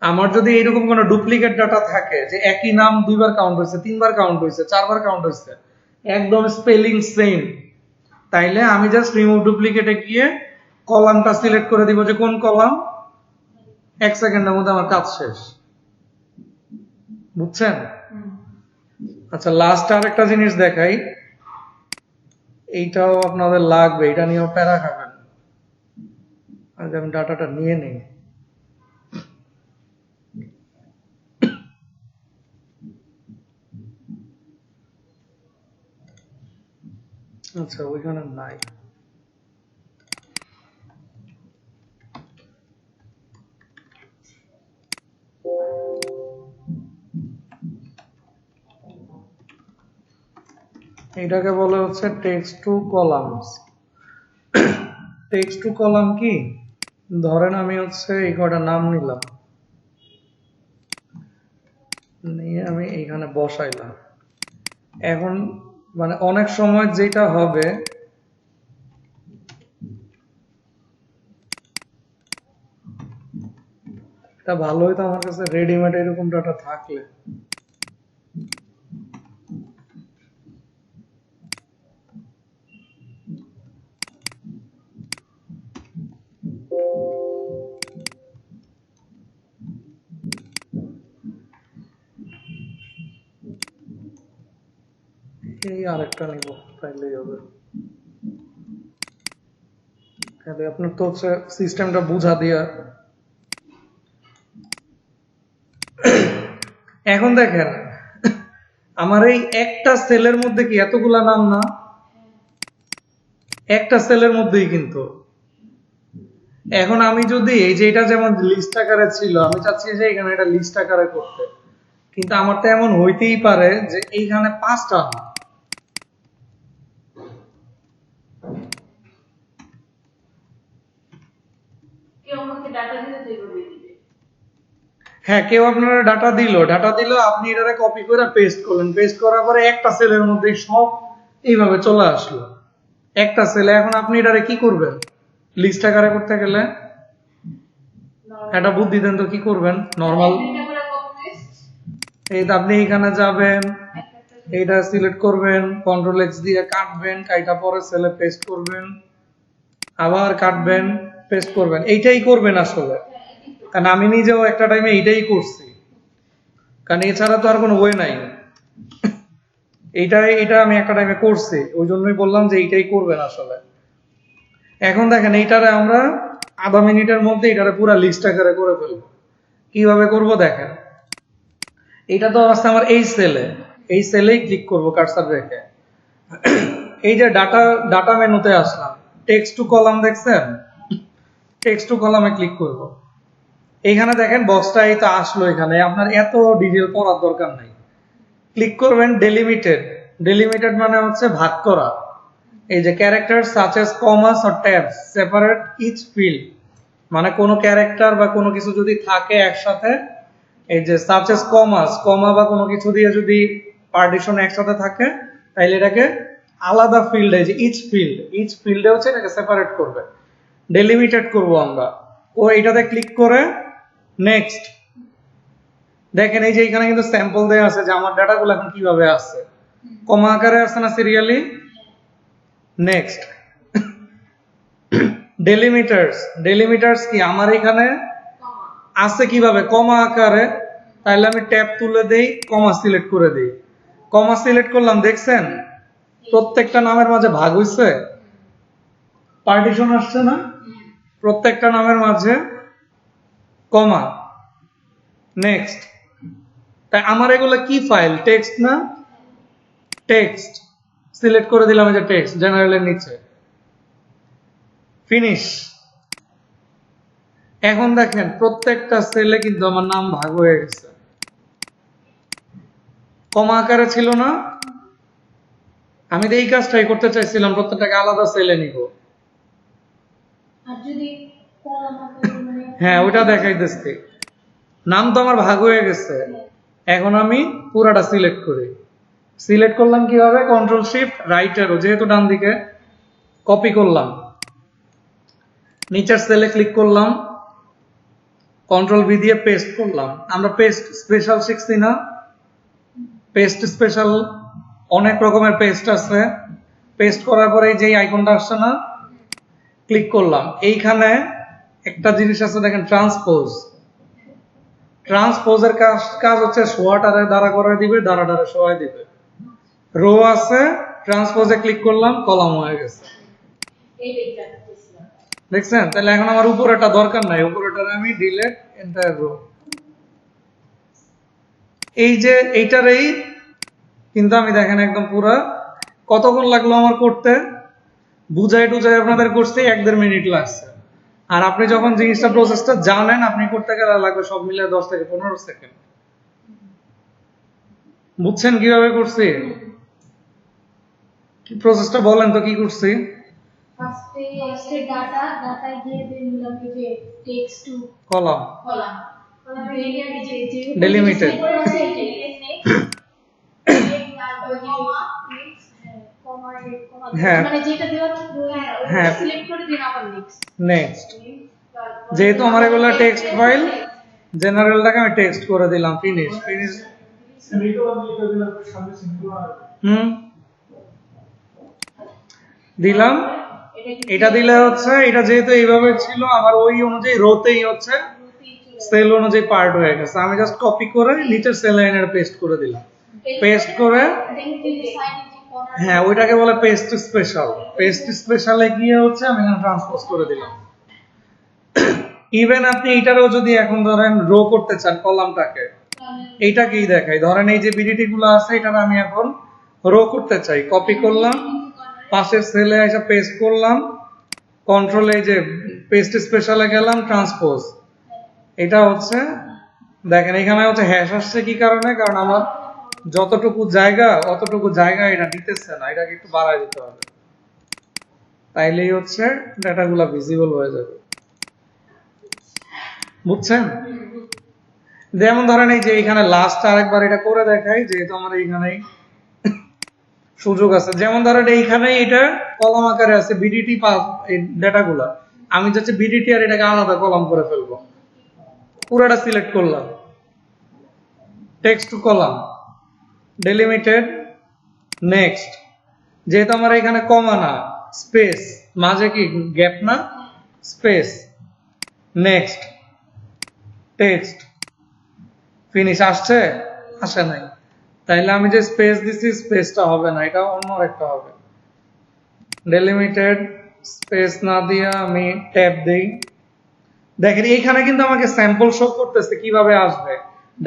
Speaker 1: আমার যদি এরকম কোনো ডুপ্লিকেট ডাটা থাকে, যে একই নাম 2 বার কাউন্ট হয়েছে, 3 বার কাউন্ট হয়েছে, 4 বার কাউন্ট হয়েছে, একদম স্পেলিং সেম, তাইলে আমি জাস্ট রিমুভ ডুপ্লিকেটে গিয়ে কলামটা সিলেক্ট করে দিব, যে কোন কলাম, 1 সেকেন্ডের মধ্যে আমার কাজ শেষ। বুঝছেন? আচ্ছা লাস্ট আরেকটা জিনিস দেখাই, এইটাও আপনাদের লাগবে, এটা নিয়েও প্যারা খাবেন। আগে আমি ডাটাটা নিয়ে নিই। আচ্ছা ওইখানে নাই। এটাকে বলে হচ্ছে text to columns. Text to column কি, ধরেন আমি হচ্ছে এই কটা নাম নিলাম, নিয়ে আমি এইখানে বসাইলাম। এখন মানে অনেক সময় যেটা হবে, এটা ভালো হইতো আমার কাছে রেডিমেড এরকম ডাটা থাকলে। এই আরেকটা নিব, তাইলেই হবে। তাহলে আপনার তো হচ্ছে সিস্টেমটা বুঝা দিয়া। এখন দেখেন আমার এই একটা সেলের মধ্যে কি এতগুলা নাম না, একটা সেলের মধ্যেই কিন্তু। এখন আমি যদি এই যে এটা যেমন লিস্ট আকারে ছিল, আমি চাচ্ছি যে এখানে এটা লিস্ট আকারে করতে, কিন্তু আমার তো এমন হইতেই পারে যে এইখানে 5টা না।
Speaker 3: কেউ আমাকে ডাটা দিলে তো এইভাবে দিবে।
Speaker 1: হ্যাঁ কেউ আপনারা ডাটা দিল, আপনি এটারে কপি করে পেস্ট করলেন, পেস্ট করার পরে একটা সেলের মধ্যে সব এইভাবে চলে আসলো, একটা সেলে। এখন আপনি এটারে কি করবেন, লিস্ট আকারে করতে গেলে একটা বুদ্ধি দেন তো, কি করবেন? নরমাল
Speaker 3: একটা করে কপি পেস্ট,
Speaker 1: এই তো আপনি এখানে যাবেন, এইটা সিলেক্ট করবেন, কন্ট্রোল এক্স দিয়ে কাটবেন, কাইটা পরে সেলে পেস্ট করবেন, আবার কাটবেন, পেস্ট করবেন, এইটাই করবেন আসলে। কারণ আমি নিজেও একটা টাইমে এইটাই করছি, কারণ এছাড়া তো আর কোনো ওয়ে নাই। এটা আমি একটা টাইমে করছি, ওই জন্যই বললাম যে এইটাই করবেন আসলে। এখন দেখেন এইটারে আমরা আধা মিনিটের মধ্যে এটারে পুরো লিস্ট আকারে করে ফেলবো। কিভাবে করব দেখেন, এটা তো আছে আমার এই সেলেই ক্লিক করব কার্সার রেখে। এই যে ডাটা মেনুতে আসলাম, টেক্সট টু কলাম দেখছেন, টেক্সট টু কলামে ক্লিক করব। এইখানে দেখেন বক্সটা এই তো আসলো, এখানে আপনার এত ডিটেল পড়ার দরকার নাই। ক্লিক করবেন ডেলিমিটেড মানে হচ্ছে ভাগ করা। এই যে character such as commas or tabs separate each field, মানে কোনো ক্যারেক্টার বা কোনো কিছু যদি থাকে একসাথে, এই যে সাচ এস কমা বা কোনো কিছু দিয়ে যদি পার্টিশন একসাথে থাকে, তাইলে এটাকে আলাদা ফিল্ডে, যে ইচ ফিল্ডে হচ্ছে এটাকে সেপারেট করবে, ডেলিমিটেড করব আমরা। ও এটাতে ক্লিক করে নেক্সট, দেখেন এই যে এখানে কিন্তু স্যাম্পল দেয়া আছে যে আমার ডাটাগুলো এখন কিভাবে আসছে, কমা আকারে আসছে না সিরিয়ালি। নেক্সট ডেলিমিটার্স কি আমার এখানে আছে কিভাবে, কমা আকারে। তাহলে আমি ট্যাব তুলে দেই, কমা সিলেক্ট করে দেই, কমা সিলেক্ট করলাম, দেখছেন প্রত্যেকটা নামের মাঝে ভাগ হইছে, পার্টিশন আসছে না, প্রত্যেকটা নামের মাঝে কমা। নেক্সট, তাই আমার এগুলো কি ফাইল, টেক্সট না, টেক্সট সিলেক্ট করে দিলাম, এই যে টেক্সট জেনারেলের নিচে, ফিনিশ। এখন দেখেন প্রত্যেকটা সেলে কিন্তু আমার নাম ভাগ হয়ে গেছে, কমা আকারে ছিল না। আমি তো এই কাজটাই করতে চাইছিলাম, প্রত্যেকটাকে আলাদা সেলে নিব।
Speaker 3: আর যদি কলম আকারে মানে
Speaker 1: হ্যাঁ ওইটা দেখাইতেছি, নাম তো আমার ভাগ হয়ে গেছে। এখন আমি পুরাটা সিলেক্ট করি, সিলেক্ট করলাম কিভাবে, কন্ট্রোল শিফট রাইট অ্যারো, যেহেতু ডান দিকে, কপি করলাম, নিচের সেলে ক্লিক করলাম, কন্ট্রোল ভি দিয়ে পেস্ট করলাম। আমরা পেস্ট স্পেশাল শিখছি না, পেস্ট স্পেশাল অনেক রকমের পেস্ট আছে। পেস্ট করার পরে যেই আইকনটা আসছে না, ক্লিক করলাম, এইখানে একটা জিনিস আছে দেখেন, ট্রান্সপোজের কাজ হচ্ছে শোয়াটারে দাঁড়া করে দিবে, দাঁড়াটারে শোয়াই দিবে। রো আছে, ট্রান্সপোজে ক্লিক করলাম, কলাম হয়ে গেছে,
Speaker 3: এই দেখতে পাচ্ছিলাম।
Speaker 1: দেখছেন। তাহলে এখন আমার উপরেটা দরকার নাই, উপরেটারে আমি ডিলিট এন্টায়ার রো। এই যে এইটারই কিন্তু আমি দেখেন একদম পুরা, কতক্ষণ লাগলো আমার করতে, বুঝাই টুজাই আপনাদের করতে 1-1.5 মিনিট লাগছে। আর আপনি যখন জিনিসটা প্রসেসটা জানেন, আপনি করতে গেলে লাগবে সব মিলে 10 থেকে 15 সেকেন্ড। বুঝছেন কিভাবে করছি? কি প্রসেসটা বলেন তো কি করছি?
Speaker 3: ফার্স্টে ডাটায় গিয়ে দেন নিলাম যে text to
Speaker 1: column
Speaker 3: column then আমি যে
Speaker 1: Delimited. হ্যাঁ।
Speaker 3: মানে যেটা দেওয়া
Speaker 1: হ্যাঁ।
Speaker 3: সিলেক্ট করে দিন আবার নেক্সট
Speaker 1: নেক্সট, যেহেতু আমার এগুলো টেক্সট ফাইল, জেনারেলটাকে আমি টেক্সট করে দিলাম, ফিনিশ।
Speaker 2: সেমিকোলন লিখে দিলাম, সামনে সেমিকোলন
Speaker 1: দিলাম। এটা দিলে হচ্ছে, এটা যেহেতু এইভাবে ছিল আমার ওই অনুযায়ী রোতেই হচ্ছে সেল অনুযায়ী পার্ট হয়ে গেছে। আমি জাস্ট কপি করে নিচের সেল লাইনের পেস্ট করে দিলাম, পেস্ট করে, হ্যাঁ ওইটাকে বলে পেস্ট স্পেশাল। পেস্ট স্পেশালে গিয়ে হচ্ছে আমি এখানে ট্রান্সপোজ করে দিলাম। ইভেন আপনি এটারও যদি এখন ধরেন রো করতে চান কলামটাকে, এইটাকেই দেখাই, ধরেন এই যে বিডিটি গুলো আছে, এটার আমি এখন রো করতে চাই, কপি করলাম, পাশের সেলে এসে পেস্ট করলাম, কন্ট্রোল এই যে পেস্ট স্পেশালে গেলাম, ট্রান্সপোজ। এটা হচ্ছে দেখেন এখানে হচ্ছে হ্যাশ আসছে কি কারণে, কারণ আমার যতটুকু জায়গা অতটুকু জায়গা এটা দিতেছে না, এটাকে একটু বাড়ায় দিতে হবে, তাইলেই হচ্ছে ডাটাগুলো ভিজিবল হয়ে যাবে। বুঝছেন? যেমন ধরেন এই যে এখানে লাস্ট আরেকবার এটা করে দেখাই, যেহেতু আমার এইখানে সুযোগ আছে। যেমন ধরেন এইখানে এটা কলাম আকারে আছে বিডিটি এই ডাটাগুলা, আমি যাচ্ছে বিডিটি আর এটাকে আলাদা কলাম করে ফেলবো, পুরোটা সিলেক্ট করলাম, টেক্সট টু কলাম, ডেলিমিটেড, নেক্সট। যেহেতু আমার এখানে কমা না স্পেস, মাঝে কি গ্যাপ না, স্পেস, নেক্সট, টেক্সট, ফিনিশ। আসছে? আসে নাই, তাইলে আমি যে স্পেস দিছি স্পেসটা হবে না, এটা অন্য একটা হবে। ডেলিমিটেড, স্পেস না দিয়া আমি ট্যাব দেই, দেখেন এইখানে কিন্তু আমাকে স্যাম্পল শো করতেছে কিভাবে আসবে,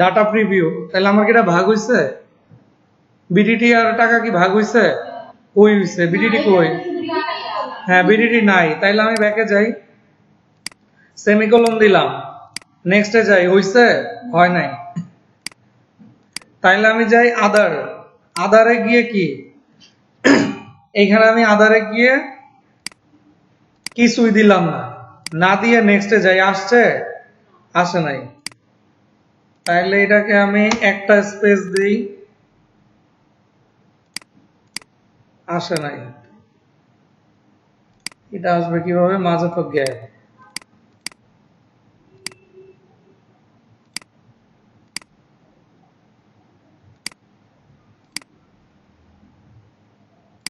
Speaker 1: ডাটা প্রিভিউ। তাহলে আমার কি এটা ভাগ হইছে? বিডিটি আর টাকা কি ভাগ হইছে? কই হইছে? বিডিটি কই? হ্যাঁ বিডিটি নাই, তাইলে আমি ব্যাকে যাই, সেমিকোলন দিলাম, নেক্সটে যাই, হইছে? হয় নাই। তাইলে আমি যাই আদারে গিয়ে কি, এইখানে আমি আদারে গিয়ে কিছুই দিলাম না, না দিয়ে নেক্সটে যাই, আসছে? আসে নাই। তাইলে এটাকে আমি একটা স্পেস দিই, আসে নাই। এটা আসবে কিভাবে? মাঝে তো গ্যাপ।